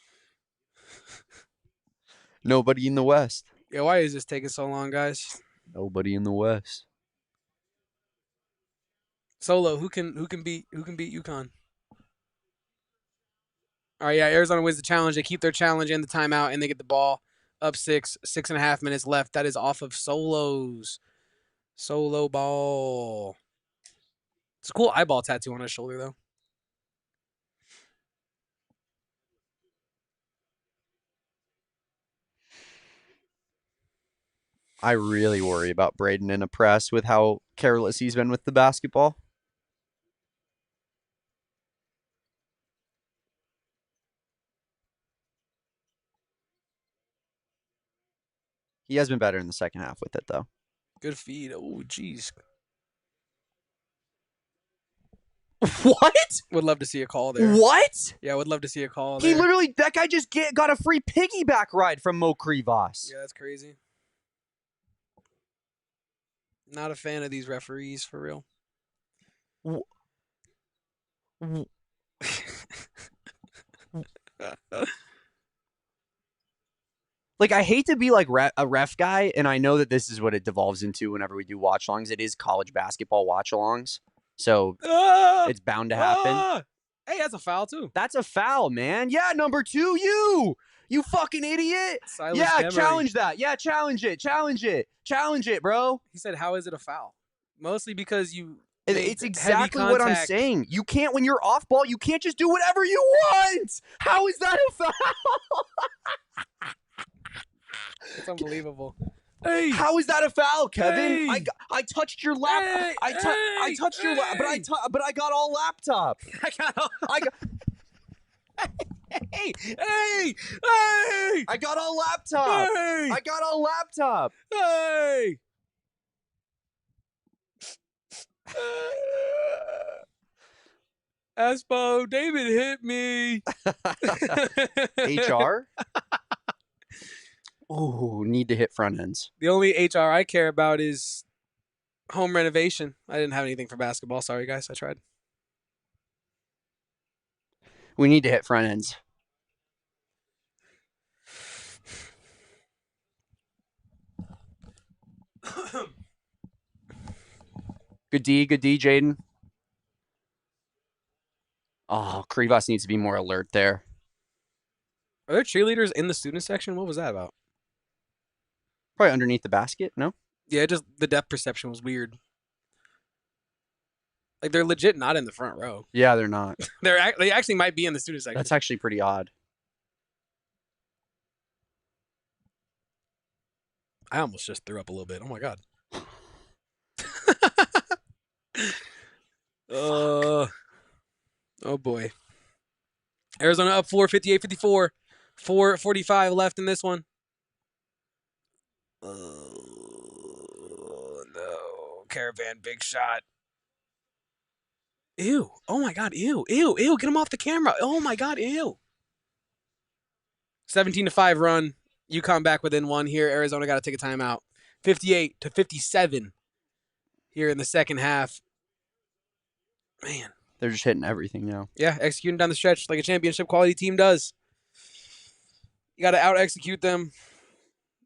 Nobody in the West. Yeah, why is this taking so long, guys? Nobody in the West. Solo, who can beat UConn? All right, yeah, Arizona wins the challenge. They keep their challenge in the timeout, and they get the ball. Up 6, 6.5 minutes left. That is off of Solo's solo ball. It's a cool eyeball tattoo on his shoulder, though. I really worry about Braden in a press with how careless he's been with the basketball. He has been better in the second half with it, though. Good feed. Oh, jeez. What? Would love to see a call there. What? Yeah, would love to see a call there. He literally, that guy just got a free piggyback ride from Mo Krivas. Yeah, that's crazy. Not a fan of these referees, for real. Like, I hate to be like a ref guy, and I know that this is what it devolves into whenever we do watch-alongs. It is college basketball watch-alongs, so it's bound to happen. Hey, that's a foul, too. That's a foul, man. Yeah, number 2, you fucking idiot. Silas yeah, Demery. Challenge that. Yeah, challenge it. Challenge it, bro. He said, how is it a foul? Mostly because you... It's exactly what I'm saying. You can't, when you're off ball, you can't just do whatever you want. How is that a foul? It's unbelievable. Hey, how is that a foul, Kevin? Hey, I touched your lap. Hey, I touched your lap, but I got all laptop. I got Hey! I got all laptop. Hey! I got all laptop. Hey! Espo, David hit me. HR? Oh, need to hit front ends. The only HR I care about is home renovation. I didn't have anything for basketball. Sorry, guys. I tried. We need to hit front ends. Good D, Jaden. Oh, Krivas needs to be more alert there. Are there cheerleaders in the student section? What was that about? Probably underneath the basket, no? Yeah, just the depth perception was weird. Like, they're legit not in the front row. Yeah, they're not. They actually might be in the student section. That's actually pretty odd. I almost just threw up a little bit. Oh, my God. Oh, boy. Arizona up 4, 58-54. 4:45 left in this one. Oh, no. Caravan, big shot. Ew. Oh, my God. Ew. Get him off the camera. Oh, my God. Ew. 17-5 run. UConn back within 1 here. Arizona got to take a timeout. 58-57 here in the second half. Man. They're just hitting everything now. Yeah, executing down the stretch like a championship quality team does. You got to out execute them.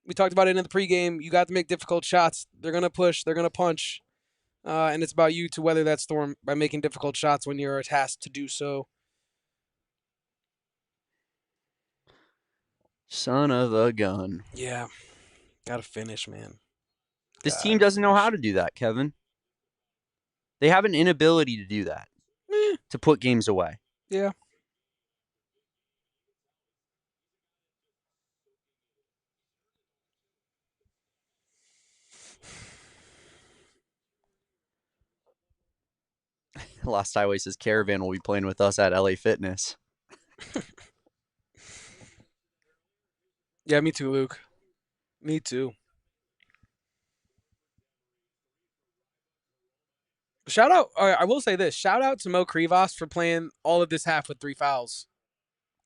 We talked about it in the pregame. You got to make difficult shots. They're gonna push. They're gonna punch. And it's about you to weather that storm by making difficult shots when you're tasked to do so. Son of a gun. Yeah, gotta finish, man. This team doesn't know how to do that, Kevin. They have an inability to do that, to put games away. Yeah. Lost Highway says Caravan will be playing with us at LA Fitness. Yeah, me too, Luke. Me too. Shout out. I will say this. Shout out to Mo Krivas for playing all of this half with 3 fouls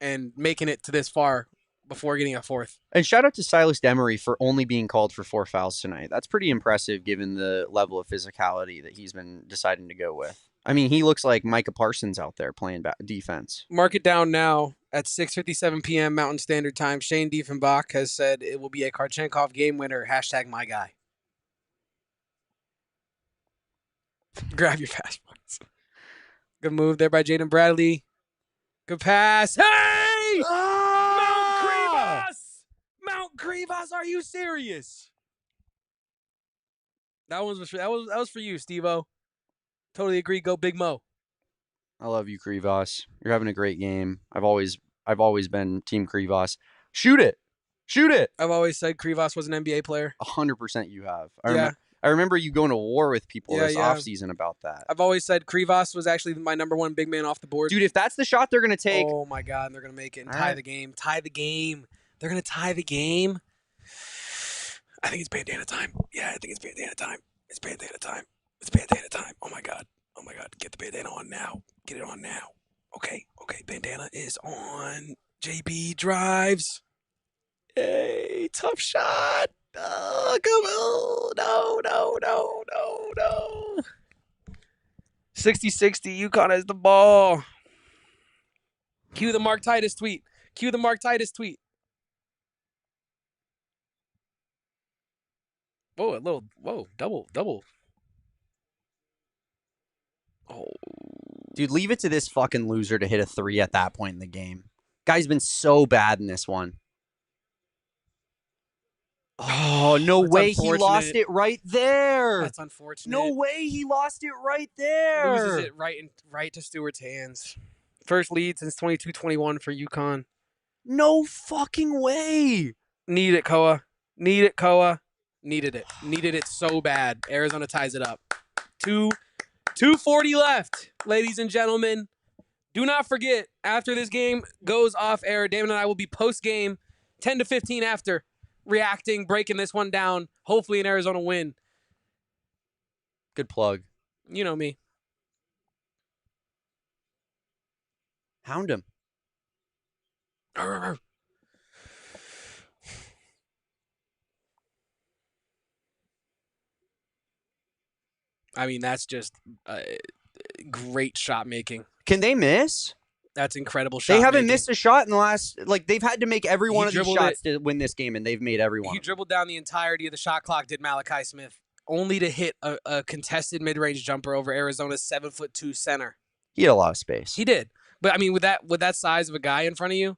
and making it to this far before getting a fourth. And shout out to Silas Demery for only being called for 4 fouls tonight. That's pretty impressive given the level of physicality that he's been deciding to go with. I mean, he looks like Micah Parsons out there playing defense. Mark it down now at 6:57 p.m. Mountain Standard Time. Shane Diefenbach has said it will be a Karchenkov game winner. # my guy. Grab your fast ones. Good move there by Jaden Bradley. Good pass. Hey! Mount Krivas, are you serious? That was for you, Steve-O. Totally agree. Go Big Mo. I love you, Krivas. You're having a great game. I've always been Team Krivas. Shoot it. I've always said Krivas was an NBA player. 100% you have. I Yeah. remember you going to war with people this Yeah. offseason about that. I've always said Krivas was actually my number 1 big man off the board. Dude, if that's the shot they're going to take. Oh, my God. And they're going to make it and tie the game. Tie the game. They're going to tie the game. I think it's bandana time. Yeah, I think it's bandana time. It's bandana time. It's bandana time. Oh, my God. Oh, my God. Get the bandana on now. Get it on now. Okay. Bandana is on. JB drives. Hey, tough shot. Oh, come on. No. 60-60. UConn has the ball. Cue the Mark Titus tweet. Double. Oh. Dude, leave it to this fucking loser to hit a 3 at that point in the game. Guy's been so bad in this one. Oh, no way he lost it right there. That's unfortunate. No way he lost it right there. Loses it right to Stewart's hands. First lead since 22-21 for UConn. No fucking way. Need it, Koa. Needed it so bad. Arizona ties it up. 2:40 left, ladies and gentlemen. Do not forget, after this game goes off air, Damon and I will be post-game 10 to 15 after, reacting, breaking this one down. Hopefully an Arizona win. Good plug. You know me. Hound him. I mean, that's just great shot making. Can they miss? That's incredible shot They haven't making. missed a shot in the last, they've had to make every one of these shots to win this game, and they've made every one. He dribbled down the entirety of the shot clock, did Malachi Smith, only to hit a contested mid-range jumper over Arizona's 7'2" center. He had a lot of space. He did. But I mean, with that size of a guy in front of you,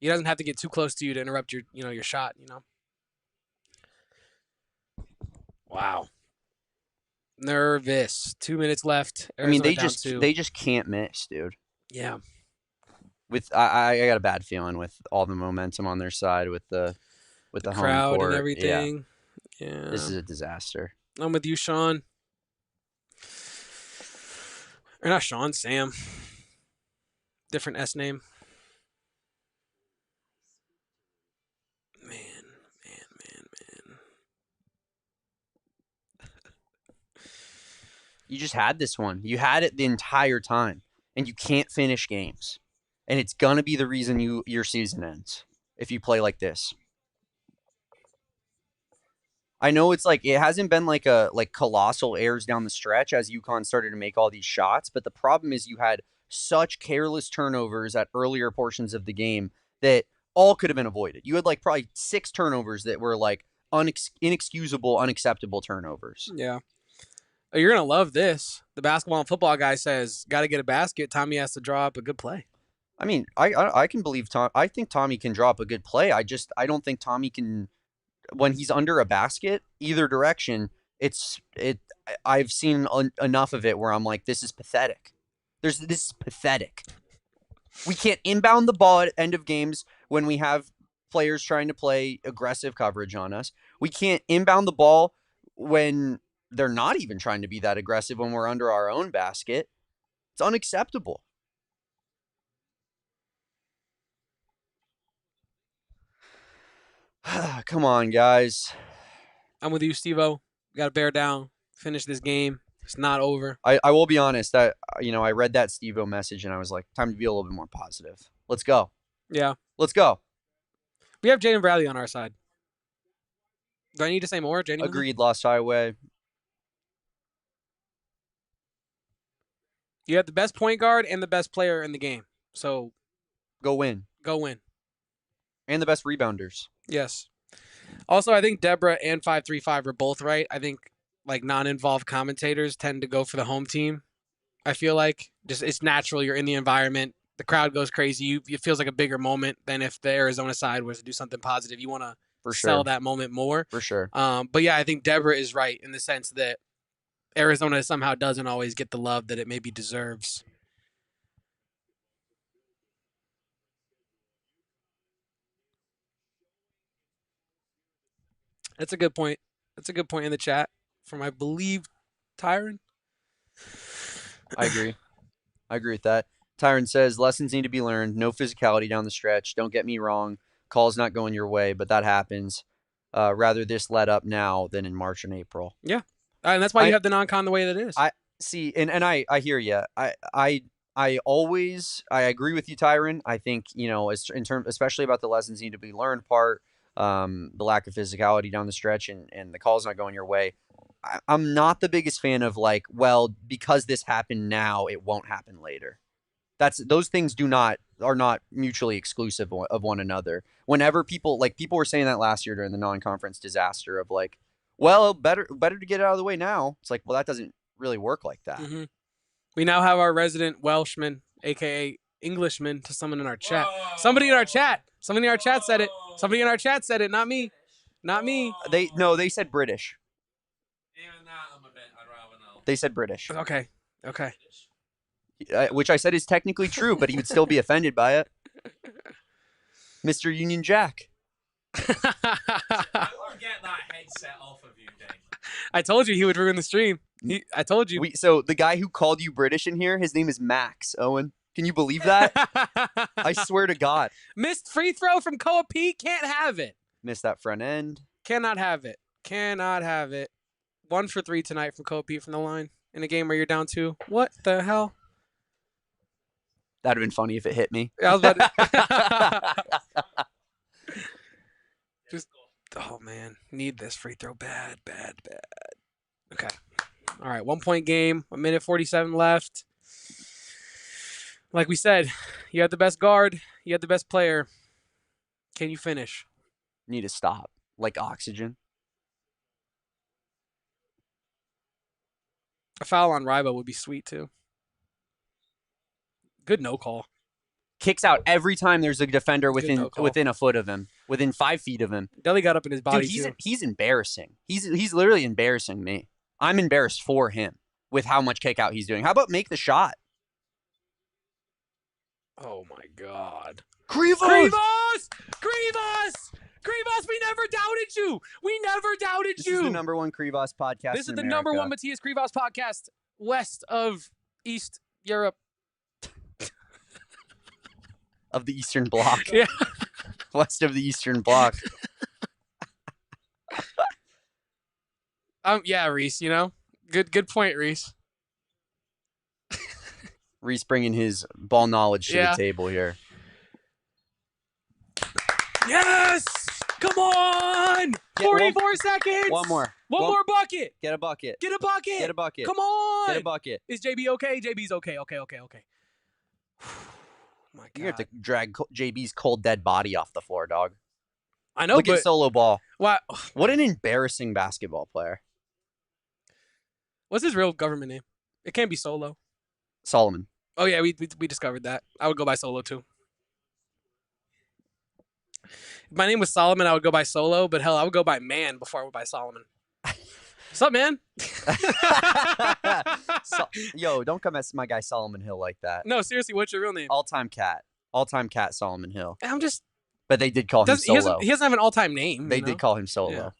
he doesn't have to get too close to you to interrupt your shot, Wow. Nervous. 2 minutes left. Arizona they just can't miss, dude. Yeah. I got a bad feeling with all the momentum on their side with the crowd home court and everything. Yeah. This is a disaster. I'm with you, Sean. Or not Sean, Sam. Different S name. Man. You just had this one. You had it the entire time, and you can't finish games. And it's going to be the reason your season ends if you play like this. I know it's like it hasn't been like colossal errors down the stretch as UConn started to make all these shots, but the problem is you had such careless turnovers at earlier portions of the game that all could have been avoided. You had like probably 6 turnovers that were like inexcusable, unacceptable turnovers. Yeah. Oh, you're going to love this. The basketball and football guy says, got to get a basket. Tommy has to draw up a good play. I mean, I can believe Tom. I think Tommy can draw up a good play. I don't think Tommy can, when he's under a basket, either direction. I've seen enough of it where I'm like, this is pathetic. This is pathetic. We can't inbound the ball at end of games when we have players trying to play aggressive coverage on us. We can't inbound the ball when they're not even trying to be that aggressive when we're under our own basket. It's unacceptable. Come on, guys. I'm with you, Steve-O. Got to bear down. Finish this game. It's not over. I will be honest. I read that Steve-O message and I was like, time to be a little bit more positive. Let's go. Yeah. Let's go. We have Jaden Bradley on our side. Do I need to say more? Genuinely? Agreed, Lost Highway. You have the best point guard and the best player in the game. So go win. Go win. And the best rebounders. Yes. Also, I think Deborah and 535 are both right. I think like non-involved commentators tend to go for the home team. I feel like just it's natural. You're in the environment. The crowd goes crazy. It feels like a bigger moment than if the Arizona side was to do something positive. You want to sell that moment more. For sure. But yeah, I think Deborah is right in the sense that Arizona somehow doesn't always get the love that it maybe deserves. That's a good point. That's a good point in the chat from, I believe, Tyron. I agree with that. Tyron says, lessons need to be learned. No physicality down the stretch. Don't get me wrong. Call's not going your way, but that happens. Rather this let up now than in March and April. Yeah. And that's why you have the non-con the way that it is. I see, and I hear you. I agree with you, Tyron. I think, especially about the lessons need to be learned part, the lack of physicality down the stretch and the call's not going your way. I'm not the biggest fan of like, well, because this happened now, it won't happen later. Those things are not mutually exclusive of one another. Whenever people were saying that last year during the non-conference disaster of like, well, better to get it out of the way now. It's like, well, that doesn't really work like that. Mm-hmm. We now have our resident Welshman, aka Englishman, to someone in our chat. Whoa. Somebody in our chat said it. Somebody in our chat said it, not me. Not me. They said British. Even that, I'm a bit, I'd rather know. They said British. Okay. Which I said is technically true, but he would still be offended by it. Mr. Union Jack. I want to get that headset off of you, Dave. I told you he would ruin the stream. I told you. So the guy who called you British in here, his name is Max, Owen. Can you believe that? I swear to God. Missed free throw from Koa P. Can't have it. Missed that front end. Cannot have it. 1 for 3 tonight from Koa P. from the line in a game where you're down 2. What the hell? That'd have been funny if it hit me. I was about to... oh man, need this free throw bad. Okay. All right, 1 point game, 1:47 left. Like we said, you have the best guard, you have the best player. Can you finish? Need to stop. Like oxygen. A foul on Rybo would be sweet too. Good no call. Kicks out every time there's a defender within a foot of him, within 5 feet of him. Deli got up in his body. Dude, he's embarrassing. He's literally embarrassing me. I'm embarrassed for him with how much kick out he's doing. How about make the shot? Oh my God. Krivos, we never doubted you. This is the number one Krivos podcast. This is the number one Matthias Krivos podcast west of East Europe. Of the Eastern Bloc. Yeah. West of the Eastern Bloc. Yeah, Reese, Good point, Reese. Reese bringing his ball knowledge to the table here. Yes! Come on! 44 seconds! One more. One more bucket! Get a bucket. Get a bucket! Get a bucket. Come on! Get a bucket. Is JB okay? JB's okay. Okay. My You have to God. drag JB's cold dead body off the floor, dog. I know, Look but at Solo Ball. what? What an embarrassing basketball player. What's his real government name? It can't be Solo. Solomon. Oh yeah, we discovered that. I would go by Solo too. If my name was Solomon, I would go by Solo, but hell, I would go by Man before I would by Solomon. What's up, man? Yo, don't come at my guy Solomon Hill like that. No, seriously, what's your real name? All-time cat Solomon Hill. I'm just. But they did call him Solo. He doesn't have an all-time name. They did call him Solo.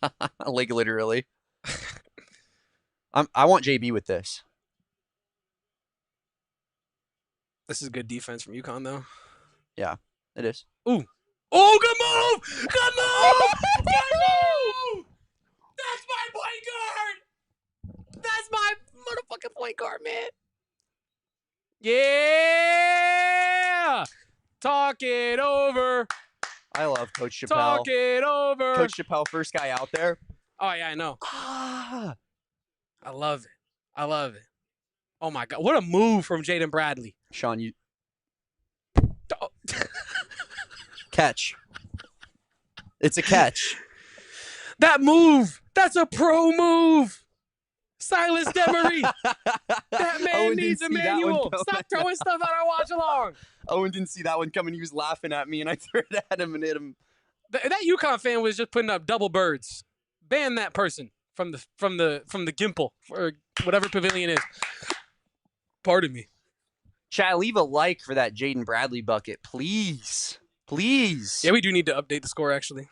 Yeah. Like literally. I want JB with this. This is good defense from UConn, though. Yeah, it is. Ooh. Oh, good move! Good move! Good move! That's my point guard! That's my motherfucking point guard, man. Yeah! Talk it over. I love Coach Chappelle. Talk it over. Coach Chappelle, first guy out there. Oh, yeah, I know. Ah. I love it. I love it. Oh, my God. What a move from Jaden Bradley. Sean, you Oh. catch. It's a catch. That move. That's a pro move. Silas Demery. That man Owen needs a didn't see that one manual. coming. Stop throwing stuff at our watch along. Owen didn't see that one coming. He was laughing at me, and I threw it at him and hit him. That UConn fan was just putting up double birds. Ban that person from the Gimple or whatever pavilion is. Pardon me. Chat, leave a like for that Jaden Bradley bucket, please. Please. Yeah, we do need to update the score, actually.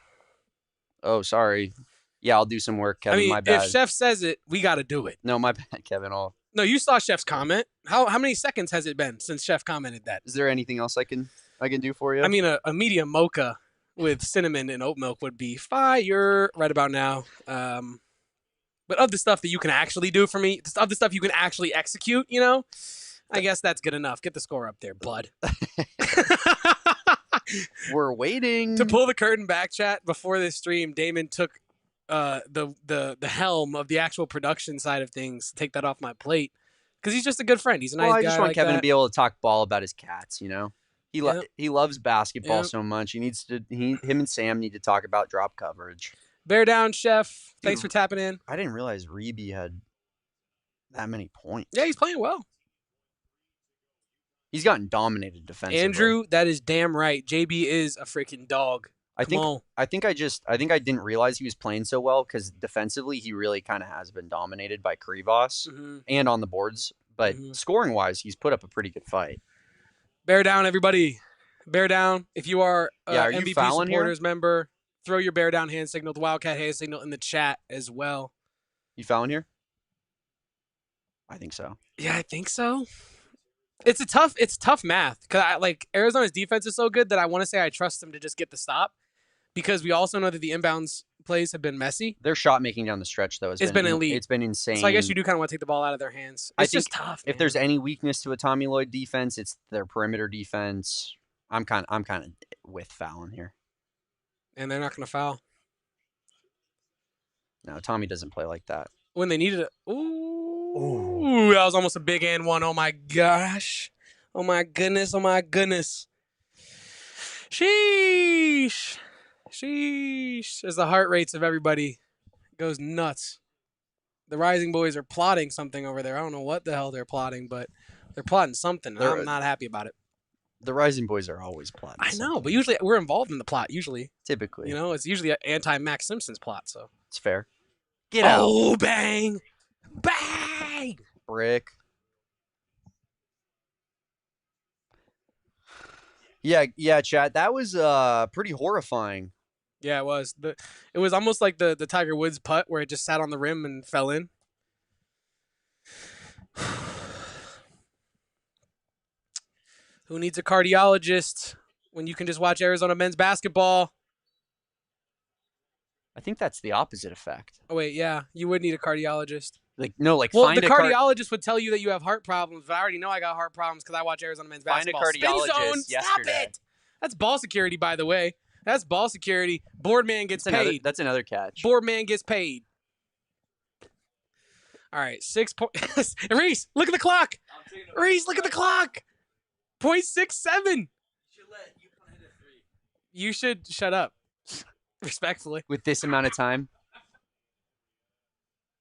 Oh, sorry. Yeah, I'll do some work, Kevin. My bad. if Chef says it, we got to do it. No, my bad, Kevin. No, you saw Chef's comment. How many seconds has it been since Chef commented that? Is there anything else I can do for you? I mean, a medium mocha with cinnamon and oat milk would be fire right about now. But of the stuff that you can actually do for me, of the stuff you can actually execute, I guess that's good enough. Get the score up there, bud. We're waiting. To pull the curtain back, chat, before this stream, Damon took the helm of the actual production side of things, take that off my plate, because he's just a good friend. He's a nice guy. I just want like Kevin that. to be able to talk ball about his cats. He loves basketball Yep. so much. Him and Sam need to talk about drop coverage. Bear down, Chef. Thanks for tapping in. I didn't realize Reeby had that many points. Yeah, he's playing well. He's gotten dominated defensively. Andrew, that is damn right. JB is a freaking dog. I think I didn't realize he was playing so well because defensively he really kind of has been dominated by Krivos and on the boards. But scoring wise, he's put up a pretty good fight. Bear down, everybody. Bear down. If you are are you MVP fouling supporters member, throw your bear down hand signal, the Wildcat hand signal in the chat as well. You fouling here? I think so. Yeah, I think so. It's tough math because Arizona's defense is so good that I want to say I trust them to just get the stop, because we also know that the inbounds plays have been messy. Their shot making down the stretch though has been elite. It's been insane. So I guess you do kind of want to take the ball out of their hands. It's just tough. If there's any weakness to a Tommy Lloyd defense, it's their perimeter defense. I'm kind of with fouling here. And they're not going to foul. No, Tommy doesn't play like that. When they needed it. Ooh, that was almost a big and one. Oh my gosh. Oh my goodness. Oh my goodness. Sheesh. Sheesh. As the heart rates of everybody goes nuts. The Rising Boys are plotting something over there. I don't know what the hell they're plotting, but they're plotting something. And I'm not happy about it. The Rising Boys are always plotting. I know, but usually we're involved in the plot. Usually, typically, it's usually an anti-Max Simpson's plot. So it's fair. Get out! Oh, bang, bang! Brick. Yeah, chat. That was pretty horrifying. Yeah, it was. It was almost like the Tiger Woods putt where it just sat on the rim and fell in. Who needs a cardiologist when you can just watch Arizona men's basketball? I think that's the opposite effect. Oh, wait, yeah. You would need a cardiologist. Well, the cardiologist would tell you that you have heart problems, but I already know I got heart problems because I watch Arizona men's basketball. Find a cardiologist Spin zone, yesterday. stop it! That's ball security, by the way. That's ball security. Board man gets paid. That's another catch. Board man gets paid. All right, 6 points. Reese, look at the clock. Reese, look at the clock. 0.67. You should shut up. Respectfully. With this amount of time.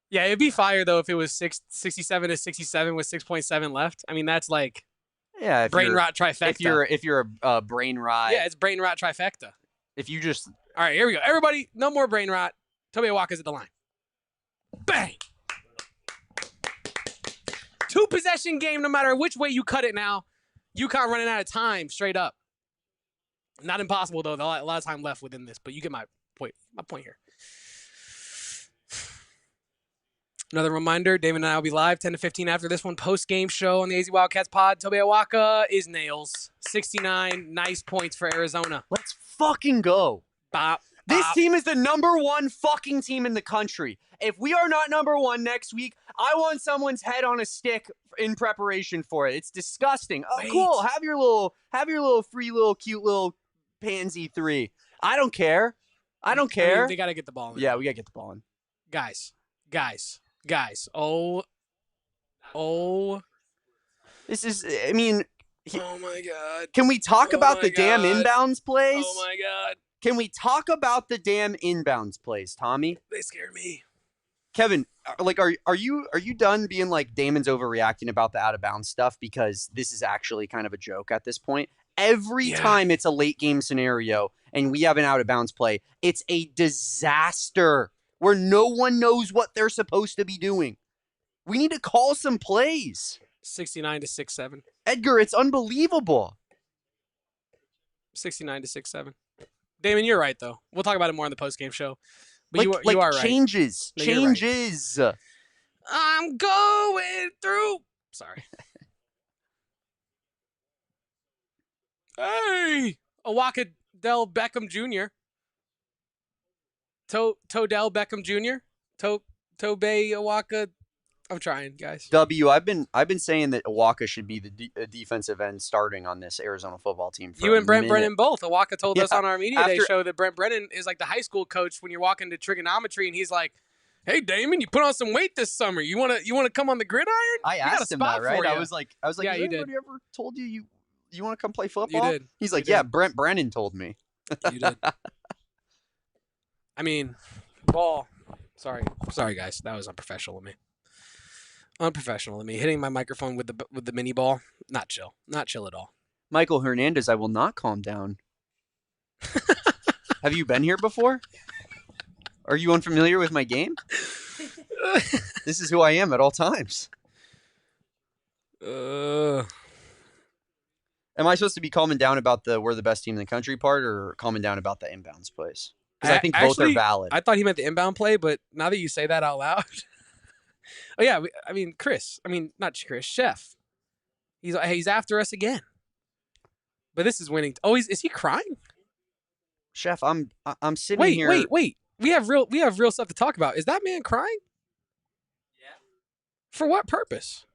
Yeah, it'd be fire though if it was 67 to 67 with 6.7 left. I mean, that's like brain rot trifecta. If you're a brain rot. Yeah, it's brain rot trifecta. If you just all right, here we go. Everybody, no more brain rot. Toby Awaka's at the line. Bang! 2-possession game, no matter which way you cut it now. UConn running out of time, straight up. Not impossible, though. A lot of time left within this, but you get my point here. Another reminder, Damon and I will be live 10 to 15 after this one. Post-game show on the AZ Wildcats pod. Toby Awaka is nails. 69 nice points for Arizona. Let's fucking go. Bop. This team is the #1 fucking team in the country. If we are not #1 next week, I want someone's head on a stick in preparation for it. It's disgusting. Oh, cool. Have your little free little cute little pansy 3. I don't care. I mean, they got to get the ball in. Yeah, we got to get the ball in. Guys. Oh. This is, I mean. Oh, my God. Can we talk about the damn inbounds plays? Oh, my God. Can we talk about the damn inbounds plays, Tommy? They scare me. Kevin, like, are you done being like Damon's overreacting about the out of bounds stuff, because this is actually kind of a joke at this point? Every time it's a late game scenario and we have an out of bounds play, it's a disaster where no one knows what they're supposed to be doing. We need to call some plays. 69 to 6-7. Edgar, it's unbelievable. 69 to 6-7. Damon, you're right though. We'll talk about it more on the post game show. But you are right. Changes. Right. I'm going through. Sorry. Hey, Awaka Del Beckham Jr. Todell Beckham Jr. Tobey Awaka. I'm trying, guys. I've been saying that Awaka should be the defensive end starting on this Arizona football team. You and Brent Brennan both. Awaka told us on our media day show that Brent Brennan is like the high school coach when you're walking to trigonometry, and he's like, "Hey, Damon, you put on some weight this summer. You wanna come on the gridiron?" I asked him that, right? I was like, yeah, you did. Anybody ever told you want to come play football? You did. He's like, yeah, Brent Brennan told me. You did. I mean, ball. Sorry, guys. That was unprofessional of me. Hitting my microphone with the mini ball. Not chill at all. Michael Hernandez, I will not calm down. Have you been here before? Are you unfamiliar with my game? This is who I am at all times. Am I supposed to be calming down about the we're the best team in the country part, or calming down about the inbounds plays? Because I think both are valid. I thought he meant the inbound play, but now that you say that out loud. Oh, yeah. Not Chris. Chef. He's after us again. But this is winning. Oh, is he crying? Chef, I'm sitting here. Wait. We have real stuff to talk about. Is that man crying? Yeah. For what purpose?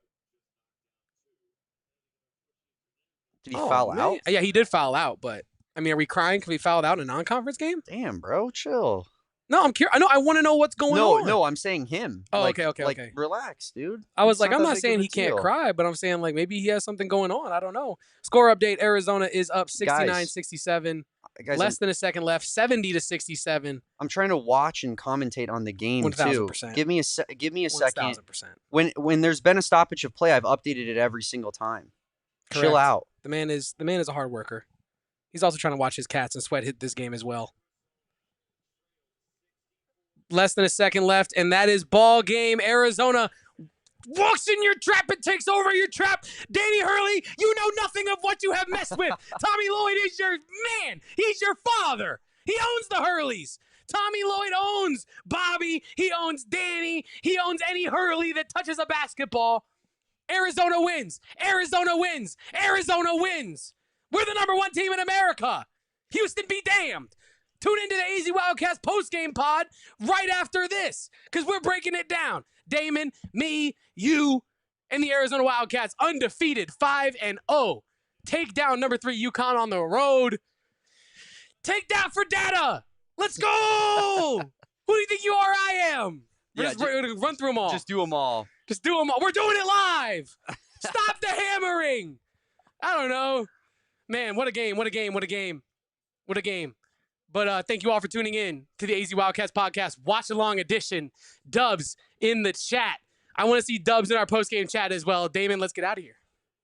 Did he foul out? Yeah, he did foul out, but I mean, are we crying because we fouled out in a non-conference game? Damn, bro, chill. No, I'm curious. I want to know what's going on. No, I'm saying him. Oh, like, okay. Relax, dude. I was like, I'm not saying he can't cry, but I'm saying like maybe he has something going on. I don't know. Score update: Arizona is up 69-67. Guys, less than a second left. 70 to 67. I'm trying to watch and commentate on the game 1,000%. too. Give me a second. 1,000%. When there's been a stoppage of play, I've updated it every single time. Correct. Chill out. The man is a hard worker. He's also trying to watch his cats and sweat hit this game as well. Less than a second left, and that is ball game. Arizona walks in your trap and takes over your trap. Danny Hurley, you know nothing of what you have messed with. Tommy Lloyd is your man. He's your father. He owns the Hurleys. Tommy Lloyd owns Bobby. He owns Danny. He owns any Hurley that touches a basketball. Arizona wins. Arizona wins. Arizona wins. We're the #1 team in America. Houston be damned. Tune into the AZ Wildcats postgame pod right after this, because we're breaking it down. Damon, me, you, and the Arizona Wildcats undefeated 5-0. Take down #3 UConn on the road. Take that for data. Let's go. Who do you think you are? I am. We're going to run through them all. Just do them all. We're doing it live. Stop the hammering. I don't know. Man, what a game. What a game. What a game. What a game. But thank you all for tuning in to the AZ Wildcats podcast, Watchalong edition. Dubs in the chat. I want to see Dubs in our post-game chat as well. Damon, let's get out of here.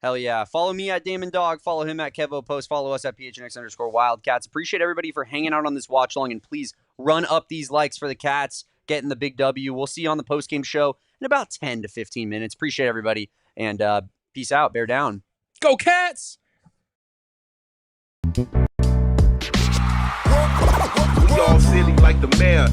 Hell yeah. Follow me at Damon Dog. Follow him at KevoPost. Follow us at PHNX_Wildcats. Appreciate everybody for hanging out on this watch-along, and please run up these likes for the Cats, getting the big W. We'll see you on the post-game show in about 10 to 15 minutes. Appreciate everybody, and peace out. Bear down. Go Cats! We all silly like the mayor.